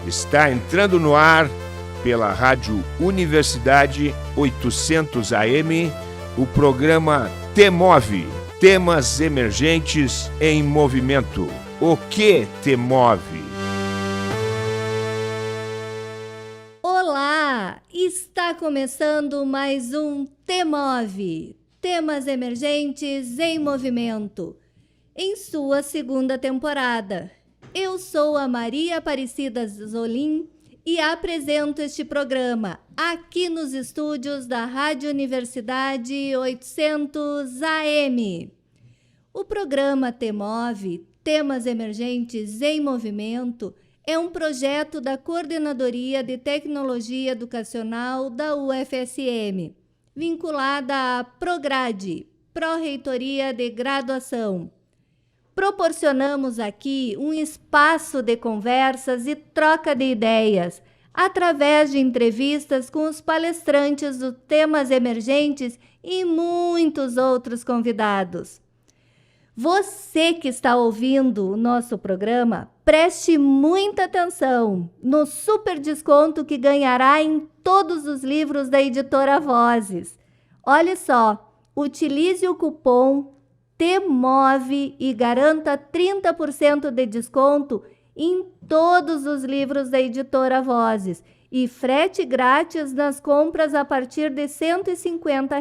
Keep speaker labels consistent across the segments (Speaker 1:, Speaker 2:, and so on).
Speaker 1: Está entrando no ar pela Rádio Universidade 800 AM o programa T-Move, Temas Emergentes em Movimento. O que te move?
Speaker 2: Olá! Está começando mais um T-Move, Temas Emergentes em Movimento, em sua segunda temporada. Eu sou a Maria Aparecida Zolim e apresento este programa aqui nos estúdios da Rádio Universidade 800 AM. O programa T-Move, Temas Emergentes em Movimento, é um projeto da Coordenadoria de Tecnologia Educacional da UFSM, vinculada à Prograde, Pró-Reitoria de Graduação. Proporcionamos aqui um espaço de conversas e troca de ideias, através de entrevistas com os palestrantes dos temas emergentes e muitos outros convidados. Você que está ouvindo o nosso programa, preste muita atenção no super desconto que ganhará em todos os livros da editora Vozes. Olha só, utilize o cupom T-Move e garanta 30% de desconto em todos os livros da editora Vozes e frete grátis nas compras a partir de R$ 150.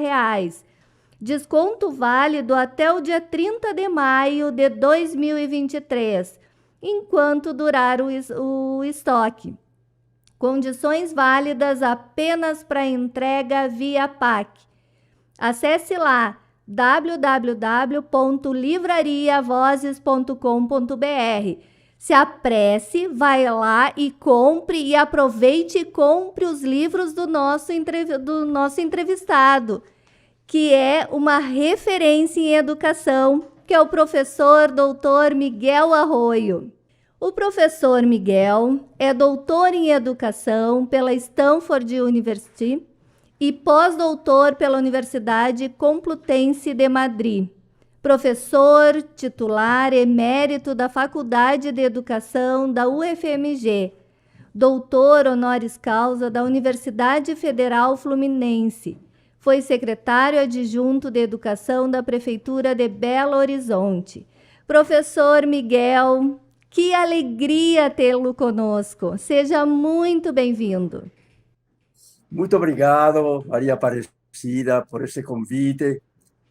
Speaker 2: Desconto válido até o dia 30 de maio de 2023, enquanto durar o estoque. Condições válidas apenas para entrega via PAC. Acesse lá www.livrariavozes.com.br. Se apresse, vai lá e compre e aproveite e compre os livros do nosso entrevistado, que é uma referência em educação, que é o professor Dr. Miguel Arroio. O professor Miguel é doutor em educação pela Stanford University e pós-doutor pela Universidade Complutense de Madrid. Professor titular emérito da Faculdade de Educação da UFMG. Doutor honoris causa da Universidade Federal Fluminense. Foi secretário adjunto de Educação da Prefeitura de Belo Horizonte. Professor Miguel, que alegria tê-lo conosco. Seja muito bem-vindo.
Speaker 3: Muito obrigado, Maria Aparecida, por esse convite.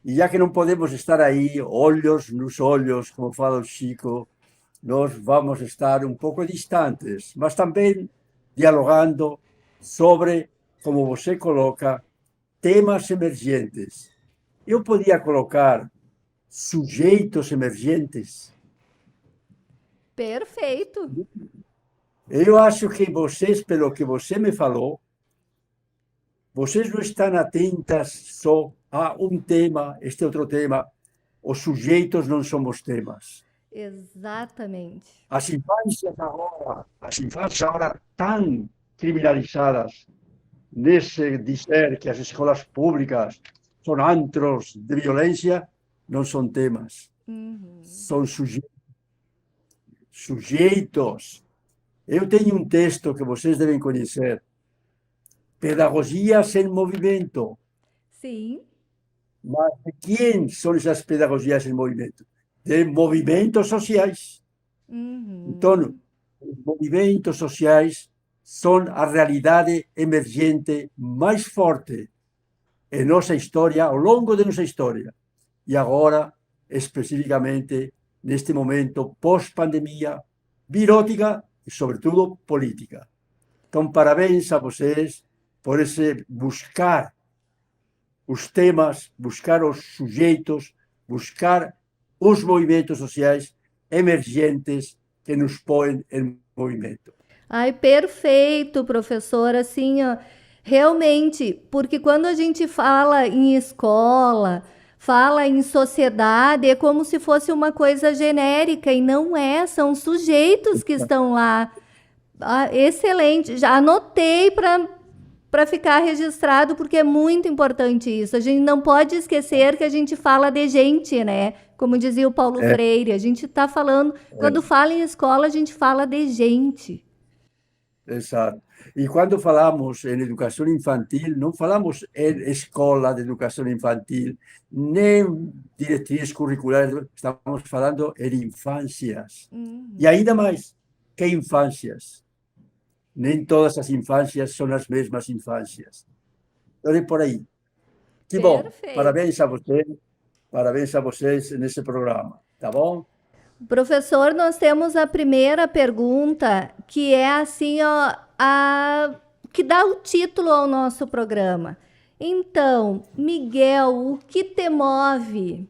Speaker 3: E já que não podemos estar aí, olhos nos olhos, como fala o Chico, nós vamos estar um pouco distantes, mas também dialogando sobre, como você coloca, temas emergentes. Eu podia colocar sujeitos emergentes.
Speaker 2: Perfeito.
Speaker 3: Eu acho que vocês, pelo que você me falou, vocês não estão atentas só a um tema, este outro tema. Os sujeitos não somos temas.
Speaker 2: Exatamente.
Speaker 3: As infâncias agora tão criminalizadas, nesse dizer que as escolas públicas são antros de violência, não são temas. São sujeitos. Eu tenho um texto que vocês devem conhecer. Pedagogias em movimento.
Speaker 2: Sim.
Speaker 3: Mas de quem são essas pedagogias em movimento? De movimentos sociais. Então, os movimentos sociais são a realidade emergente mais forte em nossa história, ao longo de nossa história. E agora, especificamente, neste momento pós-pandemia, virótica e, sobretudo, política. Então, parabéns a vocês por esse buscar os temas, buscar os sujeitos, buscar os movimentos sociais emergentes que nos põem em movimento.
Speaker 2: Ai, perfeito, professor. Assim, ó, realmente, porque quando a gente fala em escola, fala em sociedade, é como se fosse uma coisa genérica, e não é, são sujeitos que estão lá. Ah, excelente, já anotei para ficar registrado, porque é muito importante isso. A gente não pode esquecer que a gente fala de gente, né? Como dizia o Paulo Freire, a gente está falando, quando fala em escola, a gente fala de gente.
Speaker 3: Exato. E quando falamos em educação infantil, não falamos em escola de educação infantil, nem diretrizes curriculares, estamos falando em infâncias. E ainda mais, que infâncias? Nem todas as infâncias são as mesmas infâncias. Então é por aí. Que bom.
Speaker 2: Perfeito.
Speaker 3: Parabéns a vocês nesse programa, tá bom?
Speaker 2: Professor, nós temos a primeira pergunta, que é assim, ó, que dá o título ao nosso programa. Então, Miguel, o que te move?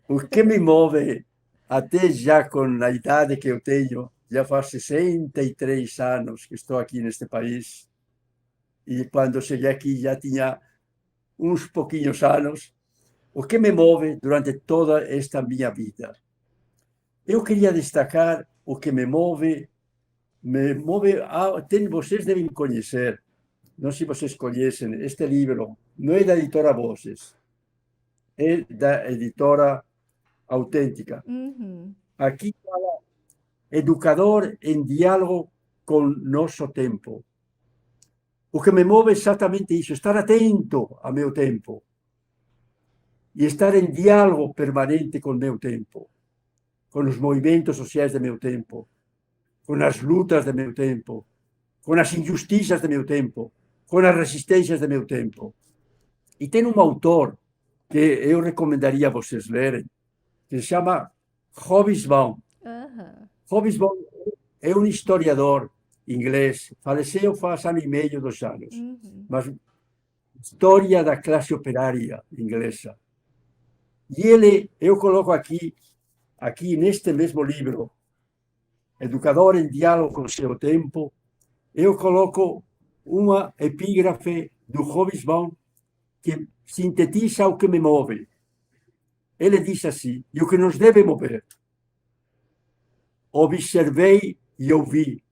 Speaker 3: O que me move, até já com a idade que eu tenho, já faz 63 anos que estou aqui neste país, e quando cheguei aqui já tinha uns pouquinhos anos, o que me move durante toda esta minha vida. Eu queria destacar o que me move, vocês devem conhecer, não sei se vocês conhecem, este livro, não é da editora Vozes, é da editora Autêntica. Aqui fala educador em diálogo com nosso tempo. O que me move é exatamente isso, estar atento ao meu tempo e estar em diálogo permanente com o meu tempo, com os movimentos sociais do meu tempo, com as lutas do meu tempo, com as injustiças do meu tempo, com as resistências do meu tempo. E tem um autor que eu recomendaria a vocês lerem, que se chama Hobsbawm. Hobsbawm é um historiador inglês, faleceu faz ano e meio, 2 anos, mas história da classe operária inglesa. E eu coloco aqui neste mesmo livro, Educador em Diálogo com seu Tempo, eu coloco uma epígrafe do Hobsbawm que sintetiza o que me move. Ele diz assim, e o que nos deve mover: observei e ouvi.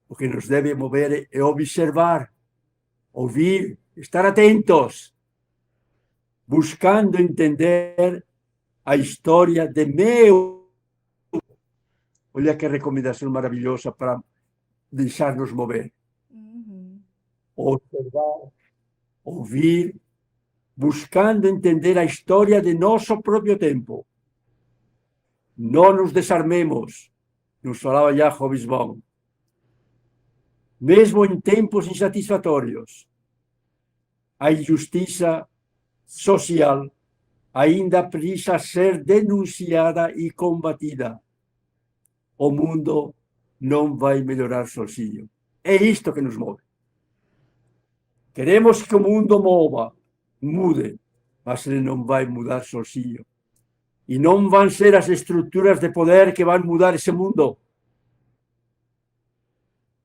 Speaker 3: O que nos deve mover é observar, ouvir, estar atentos, buscando entender a história de meu. Olha que recomendação maravilhosa para deixar-nos mover. Observar, ouvir, buscando entender a história de nosso próprio tempo. Não nos desarmemos, nos falava já Hobsbawm. Mesmo em tempos insatisfatórios, a injustiça social ainda precisa ser denunciada e combatida. O mundo não vai melhorar sozinho. É isto que nos move. Queremos que o mundo mude, mas ele não vai mudar sozinho. E não vão ser as estruturas de poder que vão mudar esse mundo.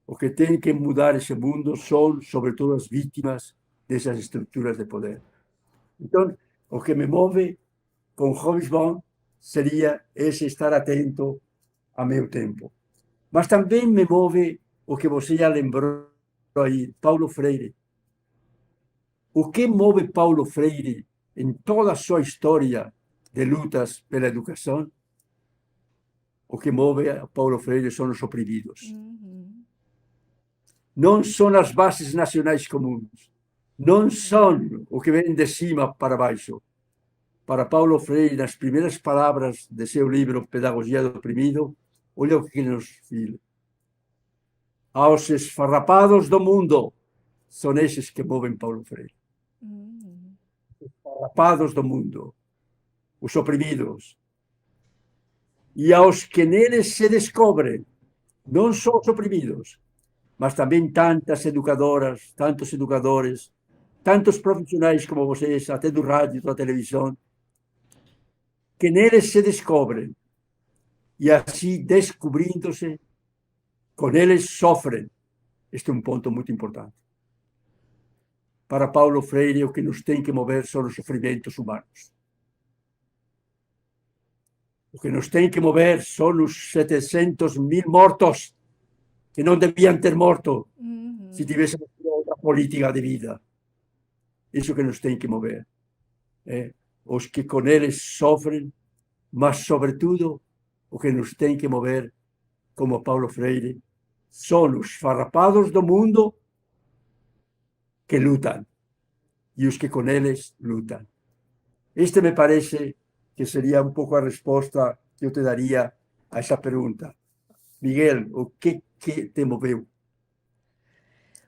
Speaker 3: O que tem que mudar esse mundo são, sobretudo, as vítimas dessas estruturas de poder. Então, o que me move com Hobsbawm seria esse estar atento ao meu tempo. Mas também me move o que você já lembrou aí, Paulo Freire. O que move Paulo Freire em toda a sua história de lutas pela educação? O que move a Paulo Freire são os oprimidos. Não são as bases nacionais comuns. Não são o que vem de cima para baixo. Para Paulo Freire, nas primeiras palavras de seu livro Pedagogia do Oprimido, olha o que ele nos diz: aos esfarrapados do mundo, são esses que movem Paulo Freire. Os esfarrapados do mundo, os oprimidos. E aos que neles se descobrem, não só os oprimidos, mas também tantas educadoras, tantos educadores, tantos profissionais como vocês, até do rádio, da televisão, que neles se descobrem e assim, descobrindo-se, com eles sofrem. Este é um ponto muito importante. Para Paulo Freire, o que nos tem que mover são os sofrimentos humanos. O que nos tem que mover são os 700.000 mortos que não deviam ter morto se tivéssemos outra política de vida. Isso que nos tem que mover. Os que com eles sofrem, mas, sobretudo, o que nos tem que mover como Paulo Freire, são os farrapados do mundo que lutam e os que com eles lutam. Este me parece que seria um pouco a resposta que eu te daria a essa pergunta. Miguel, o que te moveu?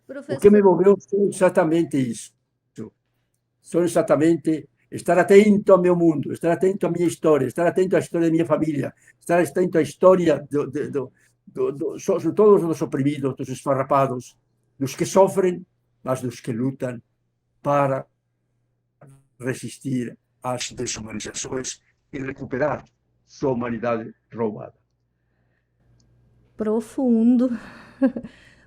Speaker 2: Professor...
Speaker 3: O que me moveu foi exatamente isso. São exatamente estar atento ao meu mundo, estar atento à minha história, estar atento à história da minha família, estar atento à história sobretudo dos oprimidos, dos esfarrapados, dos que sofrem, mas dos que lutam para resistir às desumanizações e recuperar sua humanidade roubada.
Speaker 2: Profundo.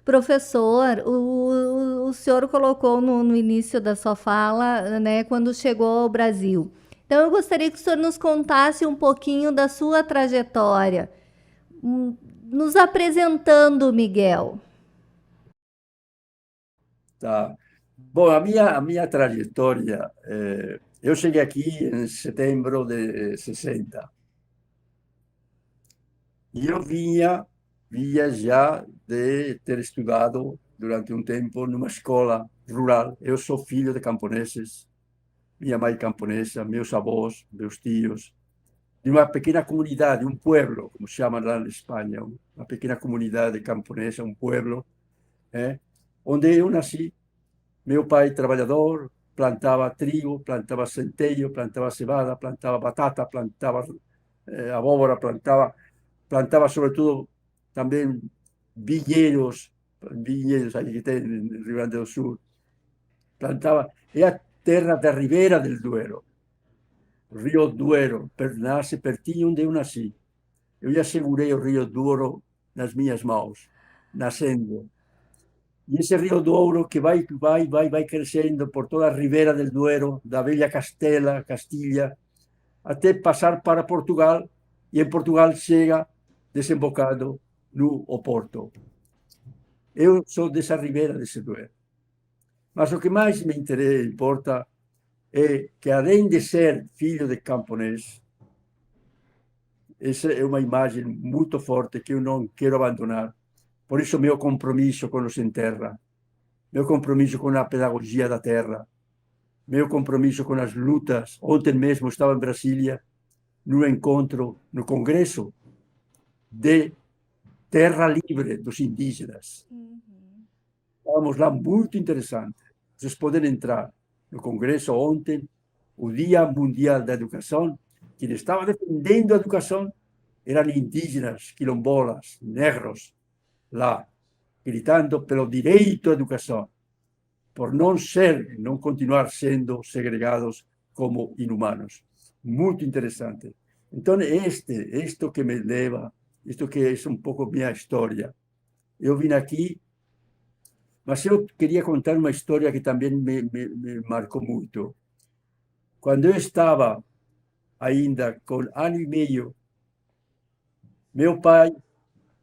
Speaker 2: Professor, o senhor colocou no início da sua fala, né, quando chegou ao Brasil. Então, eu gostaria que o senhor nos contasse um pouquinho da sua trajetória, nos apresentando, Miguel.
Speaker 3: Tá. Bom, a minha trajetória, eu cheguei aqui em setembro de 60. E eu vinha já de ter estudado durante um tempo numa escola rural. Eu sou filho de camponeses, minha mãe camponesa, meus avós, meus tios, de uma pequena comunidade, um pueblo, como chamam lá na Espanha, uma pequena comunidade camponesa, um pueblo, onde eu nasci. Meu pai, trabalhador, plantava trigo, plantava centeio, plantava cevada, plantava batata, plantava abóbora, plantava sobretudo também vinhedos aí que tem no Rio Grande do Sul. Plantava, é a terra da Ribeira del Duero. O Rio Duero nasce pertinho onde eu nasci. Eu já segurei o Rio Douro nas minhas mãos, nascendo. E esse Rio Douro que vai crescendo por toda a Ribeira del Duero, da velha Castilha, até passar para Portugal, e em Portugal chega desembocado no Oporto. Eu sou dessa Ribeira desse Duero. Mas o que mais me importa é que, além de ser filho de camponês, essa é uma imagem muito forte que eu não quero abandonar. Por isso, meu compromisso com os sem terra, meu compromisso com a pedagogia da terra, meu compromisso com as lutas. Ontem mesmo estava em Brasília, no encontro, no congresso de Terra Livre dos indígenas. Estávamos lá, muito interessante. Vocês podem entrar no congresso ontem, o Dia Mundial da Educação. Quem estava defendendo a educação eram indígenas, quilombolas, negros, lá, gritando pelo direito à educação, por não continuar sendo segregados como inumanos. Muito interessante. Então, isto que me leva, isto que é um pouco minha história. Eu vim aqui, mas eu queria contar uma história que também me marcou muito. Quando eu estava ainda com ano e meio, meu pai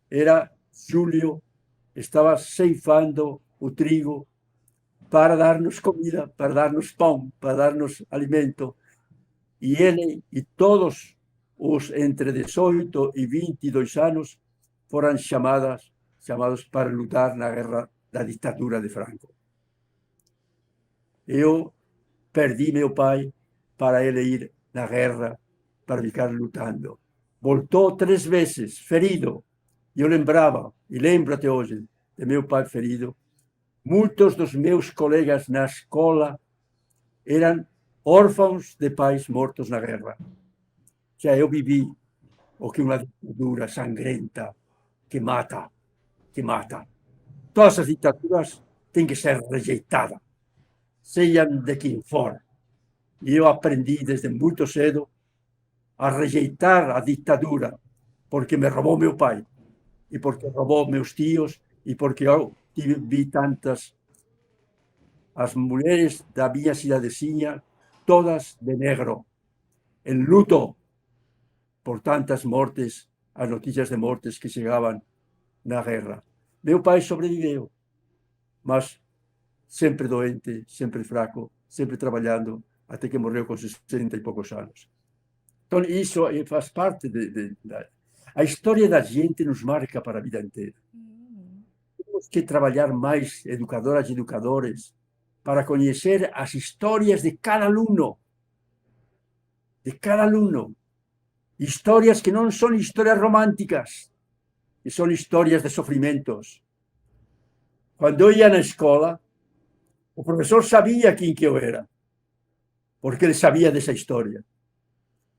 Speaker 3: era Júlio, estava ceifando o trigo para dar-nos comida, para dar-nos pão, para dar-nos alimento. E ele e todos os entre 18 e 22 anos foram chamados para lutar na guerra da ditadura de Franco. Eu perdi meu pai para ele ir na guerra, para ficar lutando. Voltou 3 vezes, ferido. Eu lembrava, e lembro até hoje, de meu pai ferido. Muitos dos meus colegas na escola eram órfãos de pais mortos na guerra. Já eu vivi o que uma ditadura sangrenta que mata. Todas as ditaduras têm que ser rejeitadas, sejam de quem for. E eu aprendi desde muito cedo a rejeitar a ditadura, porque me roubou meu pai, e porque roubou meus tios, e porque eu vi tantas, as mulheres da minha cidadezinha, todas de negro, en luto por tantas mortes, as notícias de mortes que chegavam na guerra. Meu pai sobreviveu, mas sempre doente, sempre fraco, sempre trabalhando, até que morreu com 60 e poucos anos. Então, isso faz parte da... A história da gente nos marca para a vida inteira. Temos que trabalhar mais, educadoras e educadores, para conhecer as histórias de cada aluno. De cada aluno. Histórias que não são histórias românticas, que são histórias de sofrimentos. Quando eu ia na escola, o professor sabia quem que eu era, porque ele sabia dessa história.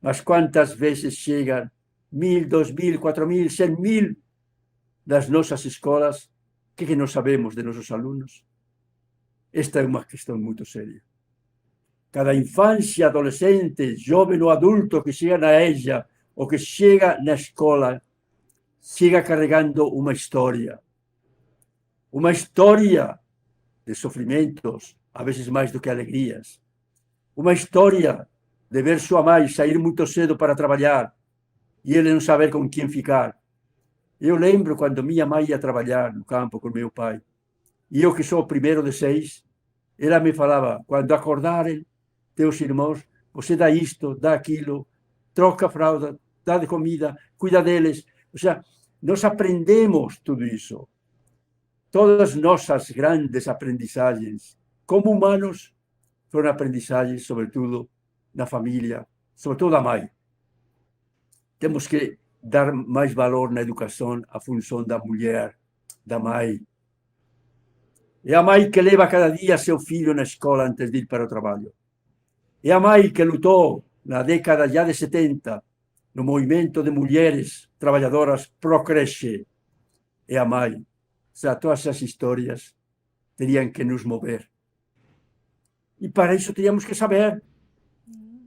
Speaker 3: Mas quantas vezes chegam 1.000, 2.000, 4.000, 100.000 das nossas escolas que não sabemos de nossos alunos? Esta é uma questão muito séria. Cada infância, adolescente, jovem ou adulto que chega na EJA ou que chega na escola, chega carregando uma história. Uma história de sofrimentos, às vezes mais do que alegrias. Uma história de ver sua mãe sair muito cedo para trabalhar e ele não saber com quem ficar. Eu lembro quando minha mãe ia trabalhar no campo com meu pai, e eu que sou o primeiro de 6, ela me falava, quando acordarem teus irmãos, você dá isto, dá aquilo, troca a fralda, dá de comida, cuida deles. Ou seja, nós aprendemos tudo isso. Todas nossas grandes aprendizagens como humanos foram aprendizagens, sobretudo, na família, sobretudo da mãe. Temos que dar mais valor na educação à função da mulher, da mãe. É a mãe que leva cada dia seu filho na escola antes de ir para o trabalho. É a mãe que lutou na década já de 70 no movimento de mulheres trabalhadoras pro-creche. É a mãe. Todas essas histórias teriam que nos mover. E para isso teríamos que saber.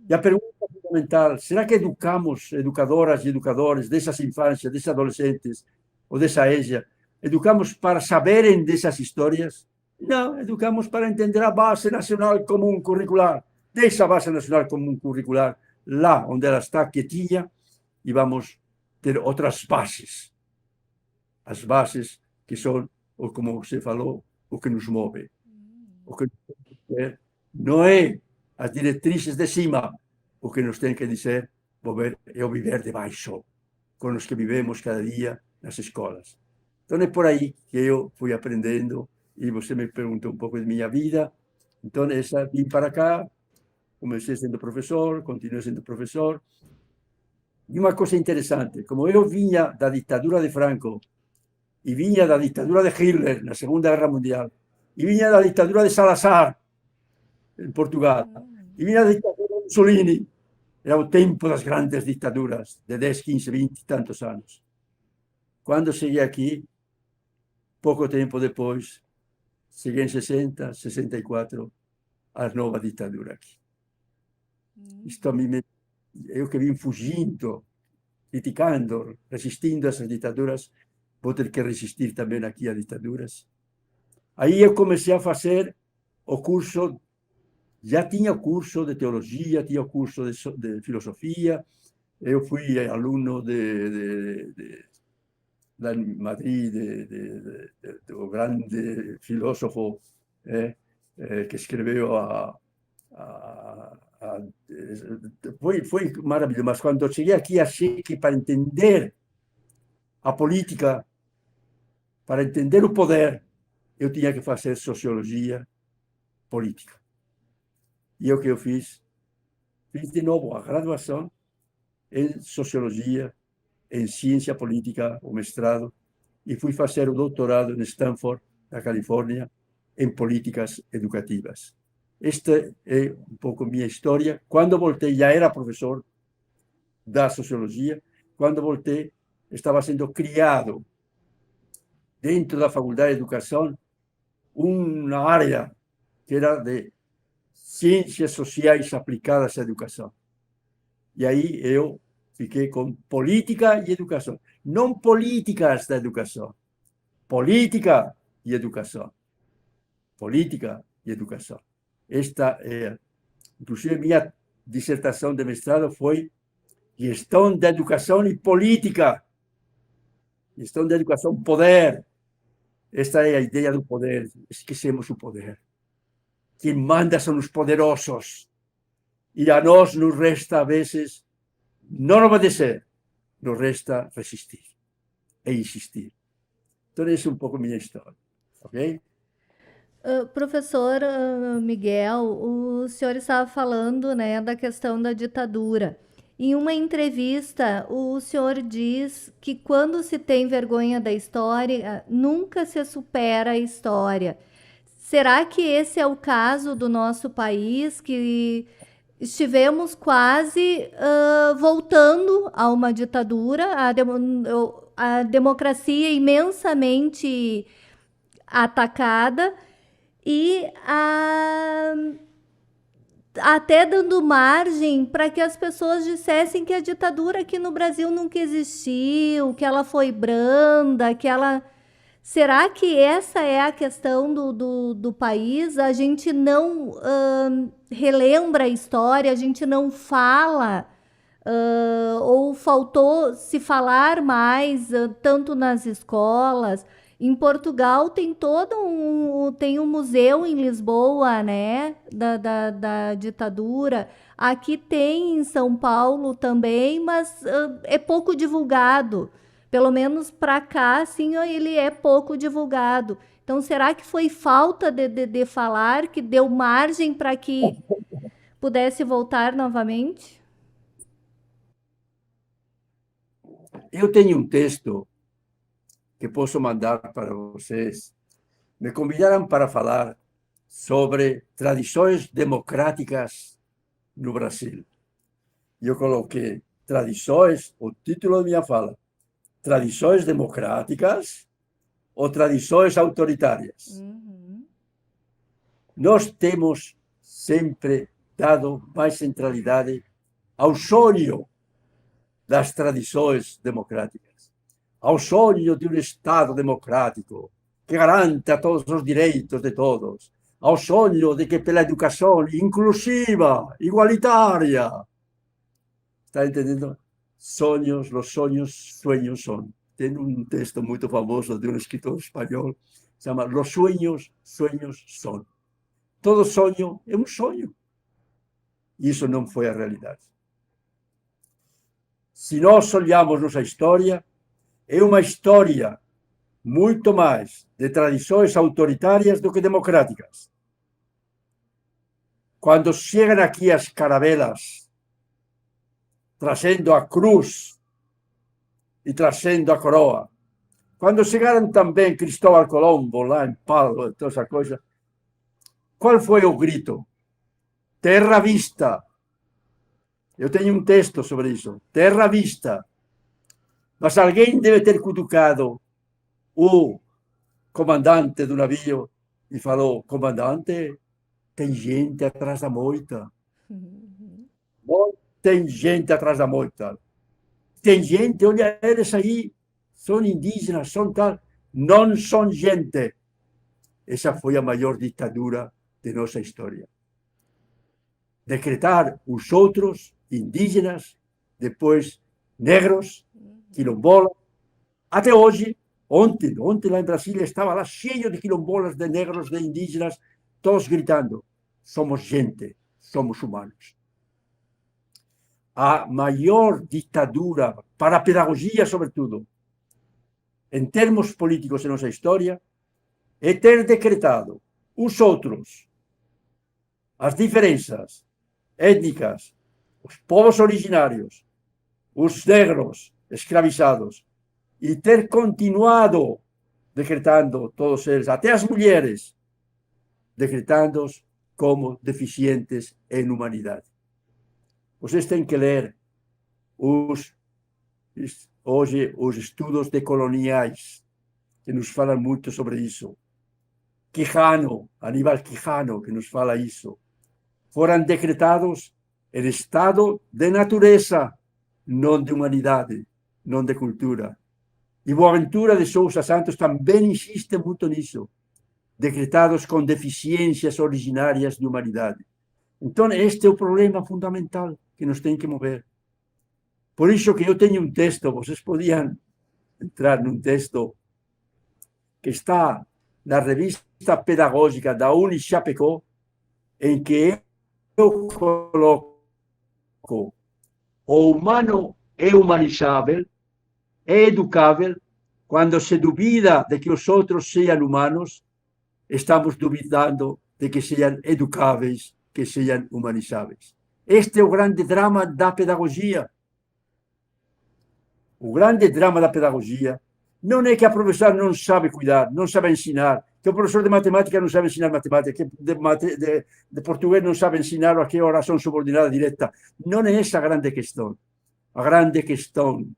Speaker 3: E a pergunta fundamental, será que educamos educadoras e educadores dessas infâncias, desses adolescentes ou dessa EJA, educamos para saberem dessas histórias? Não, educamos para entender a base nacional comum curricular. Dessa base nacional comum curricular, lá onde ela está quietinha, e vamos ter outras bases. As bases que são, ou como você falou, o que nos move. O que não é as diretrizes de cima. O que nos tem que dizer é o viver de baixo, com os que vivemos cada dia nas escolas. Então é por aí que eu fui aprendendo, e você me perguntou um pouco de minha vida. Então, vim para cá, comecei sendo professor, continuei sendo professor. E uma coisa interessante, como eu vinha da ditadura de Franco, e vinha da ditadura de Hitler na Segunda Guerra Mundial, e vinha da ditadura de Salazar, em Portugal, e vinha da ditadura de Mussolini, era o tempo das grandes ditaduras, de 10, 15, 20 e tantos anos. Quando cheguei aqui, pouco tempo depois, cheguei em 60, 64, a nova ditadura aqui. Isto a mim, eu que vim fugindo, criticando, resistindo a essas ditaduras, vou ter que resistir também aqui a ditaduras. Aí eu comecei a fazer o curso, já tinha o curso de teologia, tinha o curso de filosofia, eu fui aluno lá em Madrid, do grande filósofo que escreveu foi maravilhoso, mas quando cheguei aqui achei que para entender a política, para entender o poder, eu tinha que fazer sociologia política. E é o que eu fiz. Fiz de novo a graduação em sociologia, em ciência política, o mestrado, e fui fazer o doutorado em Stanford, na Califórnia, em políticas educativas. Esta é um pouco minha história. Quando voltei, já era professor da sociologia. Quando voltei, estava sendo criado dentro da Faculdade de Educação uma área que era de ciências sociais aplicadas à educação. E aí eu fiquei com política e educação. Não políticas da educação. Política e educação. Política e educação. Esta é, inclusive, minha dissertação de mestrado foi gestão da educação e política. Gestão da educação, poder. Esta é a ideia do poder. Esquecemos o poder. Quem manda são os poderosos. E a nós nos resta, a vezes, não obedecer, nos resta resistir e insistir. Então, essa é um pouco minha história, ok?
Speaker 2: Professor Miguel, o senhor estava falando, né, da questão da ditadura. Em uma entrevista, o senhor diz que quando se tem vergonha da história, nunca se supera a história. Será que esse é o caso do nosso país, que estivemos quase voltando a uma ditadura, a democracia imensamente atacada e até dando margem para que as pessoas dissessem que a ditadura aqui no Brasil nunca existiu, que ela foi branda, que ela... Será que essa é a questão do país? A gente não relembra a história, a gente não fala, ou faltou se falar mais, tanto nas escolas. Em Portugal tem tem um museu em Lisboa, né, da ditadura. Aqui tem em São Paulo também, mas é pouco divulgado. Pelo menos para cá, sim, ele é pouco divulgado. Então, será que foi falta de falar que deu margem para que pudesse voltar novamente?
Speaker 3: Eu tenho um texto que posso mandar para vocês. Me convidaram para falar sobre tradições democráticas no Brasil. Eu coloquei tradições, o título da minha fala, tradições democráticas ou tradições autoritárias.
Speaker 2: Uhum.
Speaker 3: Nós temos sempre dado mais centralidade ao sonho das tradições democráticas, ao sonho de um Estado democrático que garanta todos os direitos de todos, ao sonho de que pela educação inclusiva, igualitária. Está entendendo? Sonhos, los sueños son. Tem um texto muito famoso de um escritor espanhol, se chama Los sueños son. Todo sonho é um sonho. E isso não foi a realidade. Se nós olhamos nossa história, é uma história muito mais de tradições autoritárias do que democráticas. Quando chegam aqui as caravelas, trazendo a cruz e trazendo a coroa. Quando chegaram também Cristóvão Colombo, lá em Palo, toda essa coisa, qual foi o grito? Terra à vista. Eu tenho um texto sobre isso. Terra à vista. Mas alguém deve ter cutucado o comandante do navio e falou: comandante, tem gente atrás da moita. Tem gente atrás da moita. Tem gente, olha eles aí, são indígenas, são tal. Não são gente. Essa foi a maior ditadura de nossa história. Decretar os outros indígenas, depois negros, quilombolas. Até hoje, ontem lá em Brasília, estava lá cheio de quilombolas, de negros, de indígenas, todos gritando: somos gente, somos humanos. A maior ditadura, para a pedagogia sobretudo, em termos políticos em nossa história, é ter decretado os outros, as diferenças étnicas, os povos originários, os negros escravizados, e ter continuado decretando todos eles, até as mulheres, decretando-os como deficientes em humanidade. Vocês têm que ler hoje os estudos decoloniais, que nos falam muito sobre isso. Quijano, Aníbal Quijano, que nos fala isso. Foram decretados em estado de natureza, não de humanidade, não de cultura. E Boaventura de Sousa Santos também insiste muito nisso. Decretados com deficiências originárias de humanidade. Então, este é o problema fundamental que nos tem que mover. Por isso que eu tenho um texto, vocês podiam entrar num texto que está na revista pedagógica da Unichapecó, em que eu coloco o humano é humanizável, é educável. Quando se duvida de que os outros sejam humanos, estamos duvidando de que sejam educáveis, que sejam humanizáveis. Este é o grande drama da pedagogia. O grande drama da pedagogia não é que a professora não sabe cuidar, não sabe ensinar, que o professor de matemática não sabe ensinar matemática, que de português não sabe ensinar o que é oração subordinada direta. Não é essa a grande questão. A grande questão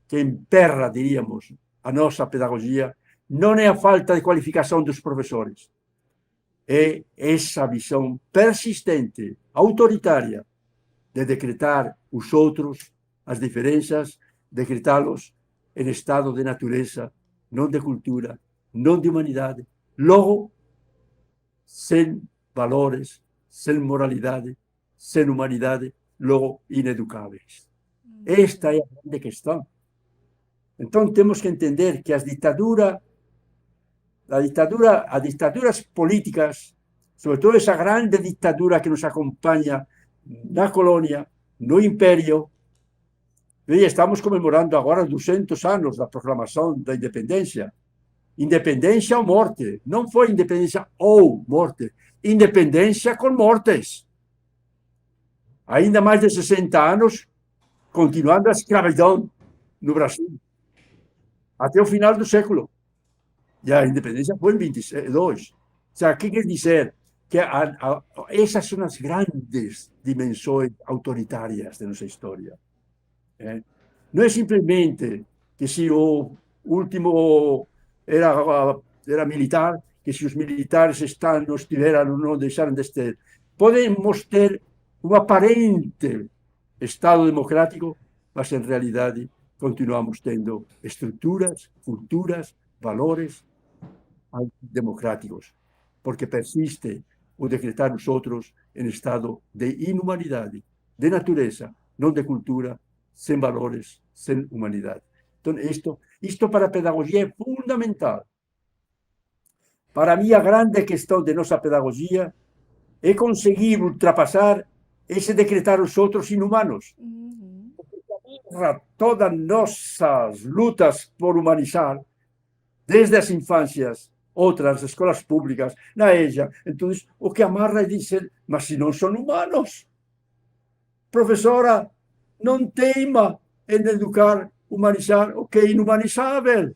Speaker 3: que emperra, diríamos, a nossa pedagogia não é a falta de qualificação dos professores. É essa visão persistente, autoritária, de decretar os outros, as diferenças, decretá-los em estado de natureza, não de cultura, não de humanidade. Logo, sem valores, sem moralidade, sem humanidade, logo ineducáveis. Esta é a grande questão. Então, temos que entender que as ditaduras políticas, sobretudo essa grande ditadura que nos acompanha na colônia, no império, e estamos comemorando agora 200 anos da proclamação da independência. Independência ou morte. Não foi independência ou morte. Independência com mortes. Ainda mais de 60 anos, continuando a escravidão no Brasil. Até o final do século. E a independência foi em 22. O sea, o que quer dizer? Que essas são as grandes dimensões autoritárias de nossa história. Não é simplesmente que se o último era militar, que se os militares não estiveram, não deixaram de estar. Podemos ter um aparente Estado democrático, mas em realidade continuamos tendo estruturas, culturas, valores democráticos, porque persiste o decretar os outros em estado de inumanidade, de natureza, não de cultura, sem valores, sem humanidade. Então, isto para a pedagogia é fundamental. Para mim, a grande questão de nossa pedagogia é conseguir ultrapassar esse decretar os outros inumanos. Todas nossas lutas por humanizar, desde as infâncias, outras escolas públicas, na EJA, então, o que amarra é dizer, mas se não são humanos, professora, não teima em educar, humanizar o que é inumanizável.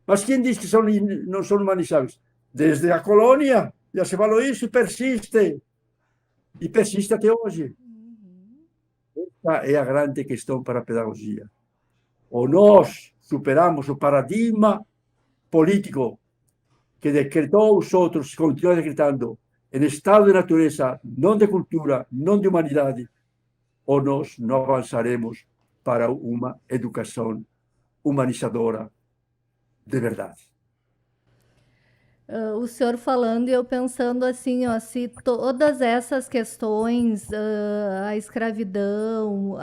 Speaker 3: Mas quem diz que não são humanizáveis? Desde a colônia, já se falou isso, e persiste até hoje. Esta é a grande questão para a pedagogia. Ou nós superamos o paradigma político que decretou os outros e continua decretando em estado de natureza, não de cultura, não de humanidade, ou nós não avançaremos para uma educação humanizadora de verdade.
Speaker 2: O senhor falando e eu pensando assim, ó, se todas essas questões, a escravidão,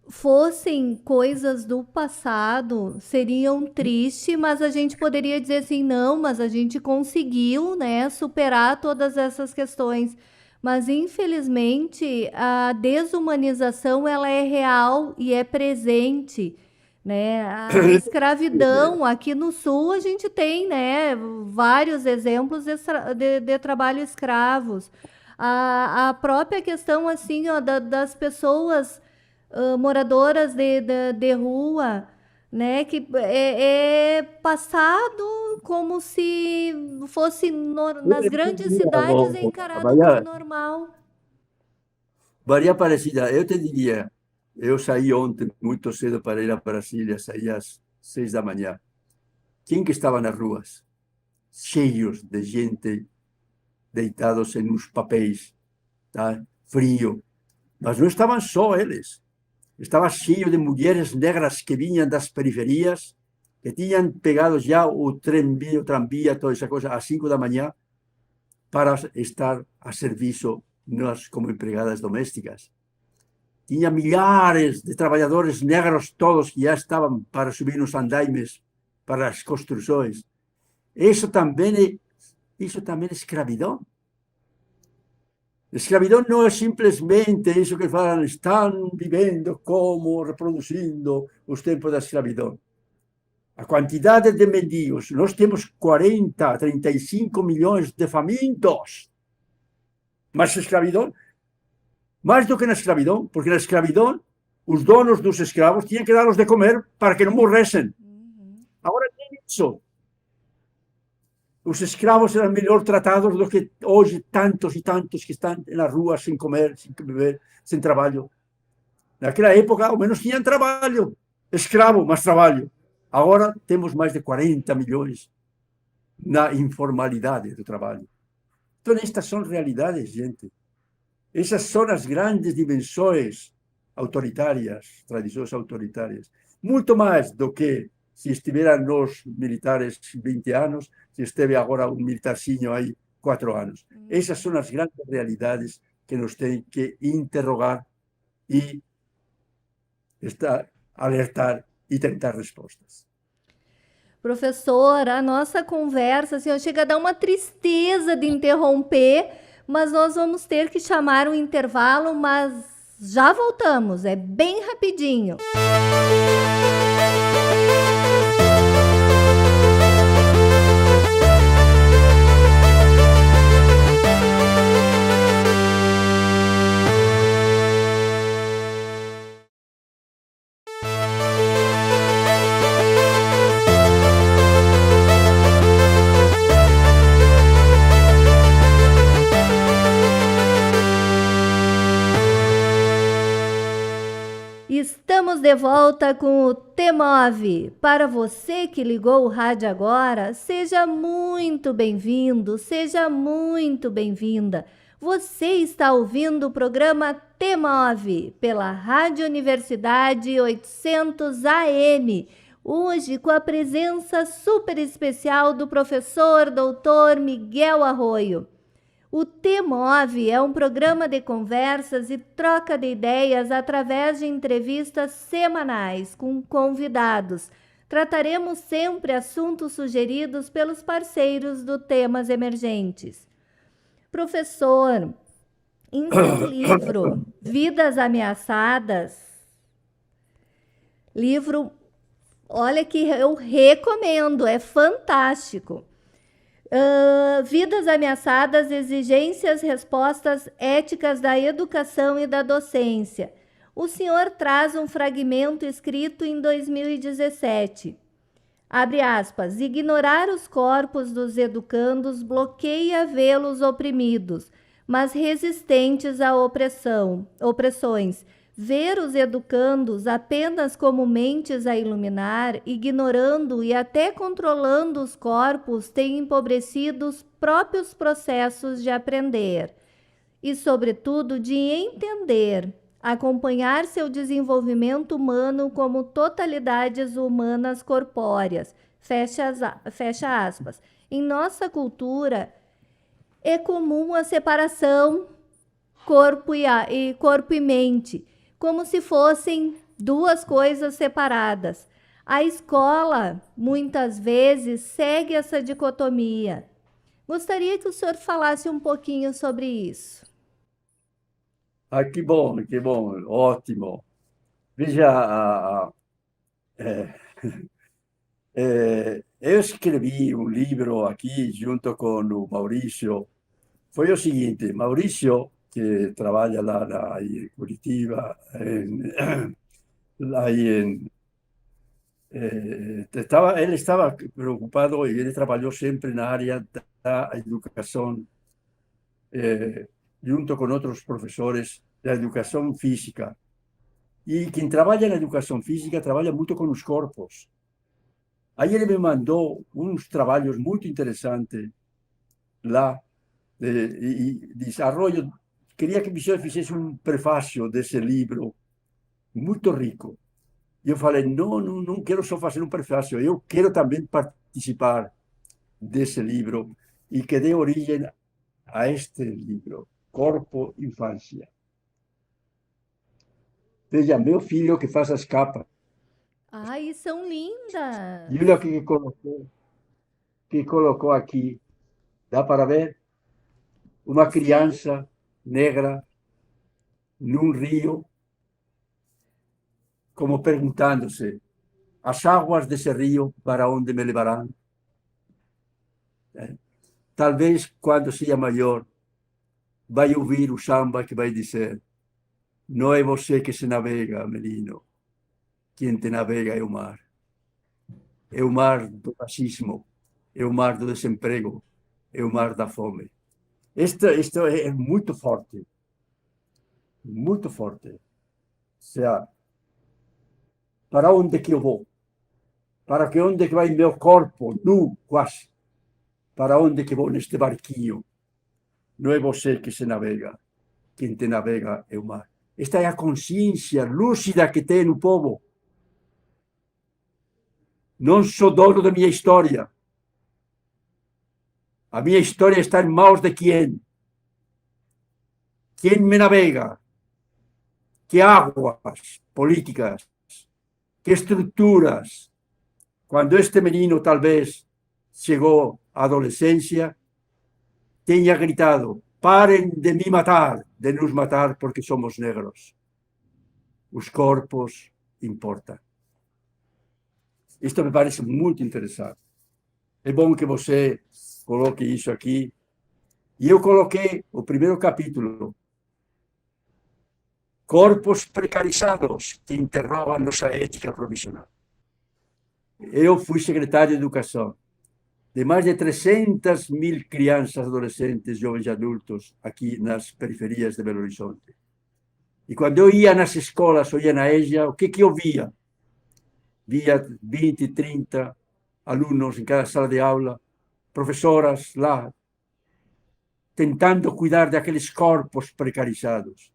Speaker 2: fossem coisas do passado, seriam tristes, mas a gente poderia dizer assim, não, mas a gente conseguiu, né, superar todas essas questões. Mas, infelizmente, a desumanização, ela é real e é presente, né? A escravidão, aqui no Sul, a gente tem, né, vários exemplos de trabalho escravos. A própria questão, assim, ó, das pessoas moradoras de rua, né, que é passado como se fosse nas grandes cidades encarado como normal.
Speaker 3: Varia parecida. Eu te diria, eu saí ontem muito cedo para ir a Brasília, saí às 6 da manhã. Quem que estava nas ruas? Cheios de gente deitados em uns papéis, tá? Frio. Mas não estavam só eles. Estava cheio de mulheres negras que vinham das periferias, que tinham pegado já o tranvia, toda essa coisa, às 5 da manhã, para estar a serviço nós como empregadas domésticas. Tinha milhares de trabalhadores negros todos que já estavam para subir nos andaimes, para as construções. Isso também é escravidão. Escravidão não é simplesmente isso que falam, estão vivendo como, reproduzindo os tempos da escravidão. A quantidade de mendigos, nós temos 40, 35 milhões de famintos. Mas a escravidão, mais do que na escravidão, porque na escravidão os donos dos escravos tinham que dar-los de comer para que não morressem. Agora tem isso. Os escravos eram melhor tratados do que hoje tantos e tantos que estão na rua sem comer, sem beber, sem trabalho. Naquela época, ao menos tinham trabalho. Escravo, mas trabalho. Agora temos mais de 40 milhões na informalidade do trabalho. Então, estas são realidades, gente. Essas são as grandes dimensões autoritárias, tradições autoritárias. Muito mais do que se estiveram nos militares 20 anos, se esteve agora um militarzinho aí 4 anos. Essas são as grandes realidades que nos têm que interrogar e alertar e tentar respostas.
Speaker 2: Professor, a nossa conversa, assim, chega a dar uma tristeza de interromper, mas nós vamos ter que chamar um intervalo, mas já voltamos, é bem rapidinho. Estamos de volta com o T-Move. Para você que ligou o rádio agora, seja muito bem-vindo, seja muito bem-vinda. Você está ouvindo o programa T-Move pela Rádio Universidade 800 AM. Hoje com a presença super especial do professor Dr. Miguel Arroio. O T-Move é um programa de conversas e troca de ideias através de entrevistas semanais com convidados. Trataremos sempre assuntos sugeridos pelos parceiros do Temas Emergentes. Professor, em seu livro Vidas Ameaçadas, livro, olha que eu recomendo, é fantástico. Vidas Ameaçadas, Exigências, Respostas Éticas da Educação e da Docência. O senhor traz um fragmento escrito em 2017. Abre aspas, ignorar os corpos dos educandos bloqueia vê-los oprimidos, mas resistentes à opressões. Ver os educandos apenas como mentes a iluminar, ignorando e até controlando os corpos, tem empobrecido os próprios processos de aprender e, sobretudo, de entender, acompanhar seu desenvolvimento humano como totalidades humanas corpóreas. Fecha aspas. Em nossa cultura, é comum a separação corpo e mente, como se fossem duas coisas separadas. A escola, muitas vezes, segue essa dicotomia. Gostaria que o senhor falasse um pouquinho sobre isso.
Speaker 3: Que bom, ótimo. Veja, eu escrevi um livro aqui junto com o Maurício. Foi o seguinte, Maurício, que trabalha lá em Curitiba, ele estava preocupado e ele trabalhou sempre na área da educação, junto com outros professores da educação física. E quem trabalha na educação física trabalha muito com os corpos. Aí ele me mandou uns trabalhos muito interessantes lá, e disse, Arroyo, queria que você fizesse um prefácio desse livro, muito rico. E eu falei, não quero só fazer um prefácio, eu quero também participar desse livro e que dê origem a este livro, Corpo e Infância. Veja, meu filho que faz as capas.
Speaker 2: Ai, são lindas!
Speaker 3: E olha o que colocou aqui. Dá para ver? Uma criança negra, num rio, como perguntando-se: as águas desse rio para onde me levarão? Talvez, quando seja maior, vai ouvir o samba que vai dizer: não é você que se navega, menino, quem te navega é o mar. É o mar do racismo, é o mar do desemprego, é o mar da fome. Isto é muito forte. Muito forte. Ou seja, para onde que eu vou? Para que onde que vai meu corpo, nu, quase? Para onde que vou neste barquinho? Não é você que se navega. Quem te navega é o mar. Esta é a consciência lúcida que tem o povo. Não sou dono da minha história. A minha história está em mãos de quem? Quem me navega? Que águas políticas? Que estruturas? Quando este menino talvez chegou à adolescência, tenha gritado: parem de me matar, de nos matar porque somos negros. Os corpos importam. Isto me parece muito interessante. É bom que você coloque isso aqui. E eu coloquei o primeiro capítulo: corpos precarizados que interrogam nossa ética profissional. Eu fui secretário de Educação de mais de 300.000 crianças, adolescentes, jovens e adultos aqui nas periferias de Belo Horizonte. E quando eu ia nas escolas, eu ia na EJA, o que eu via? Via 20, 30 alunos em cada sala de aula, professoras lá, tentando cuidar daqueles corpos precarizados.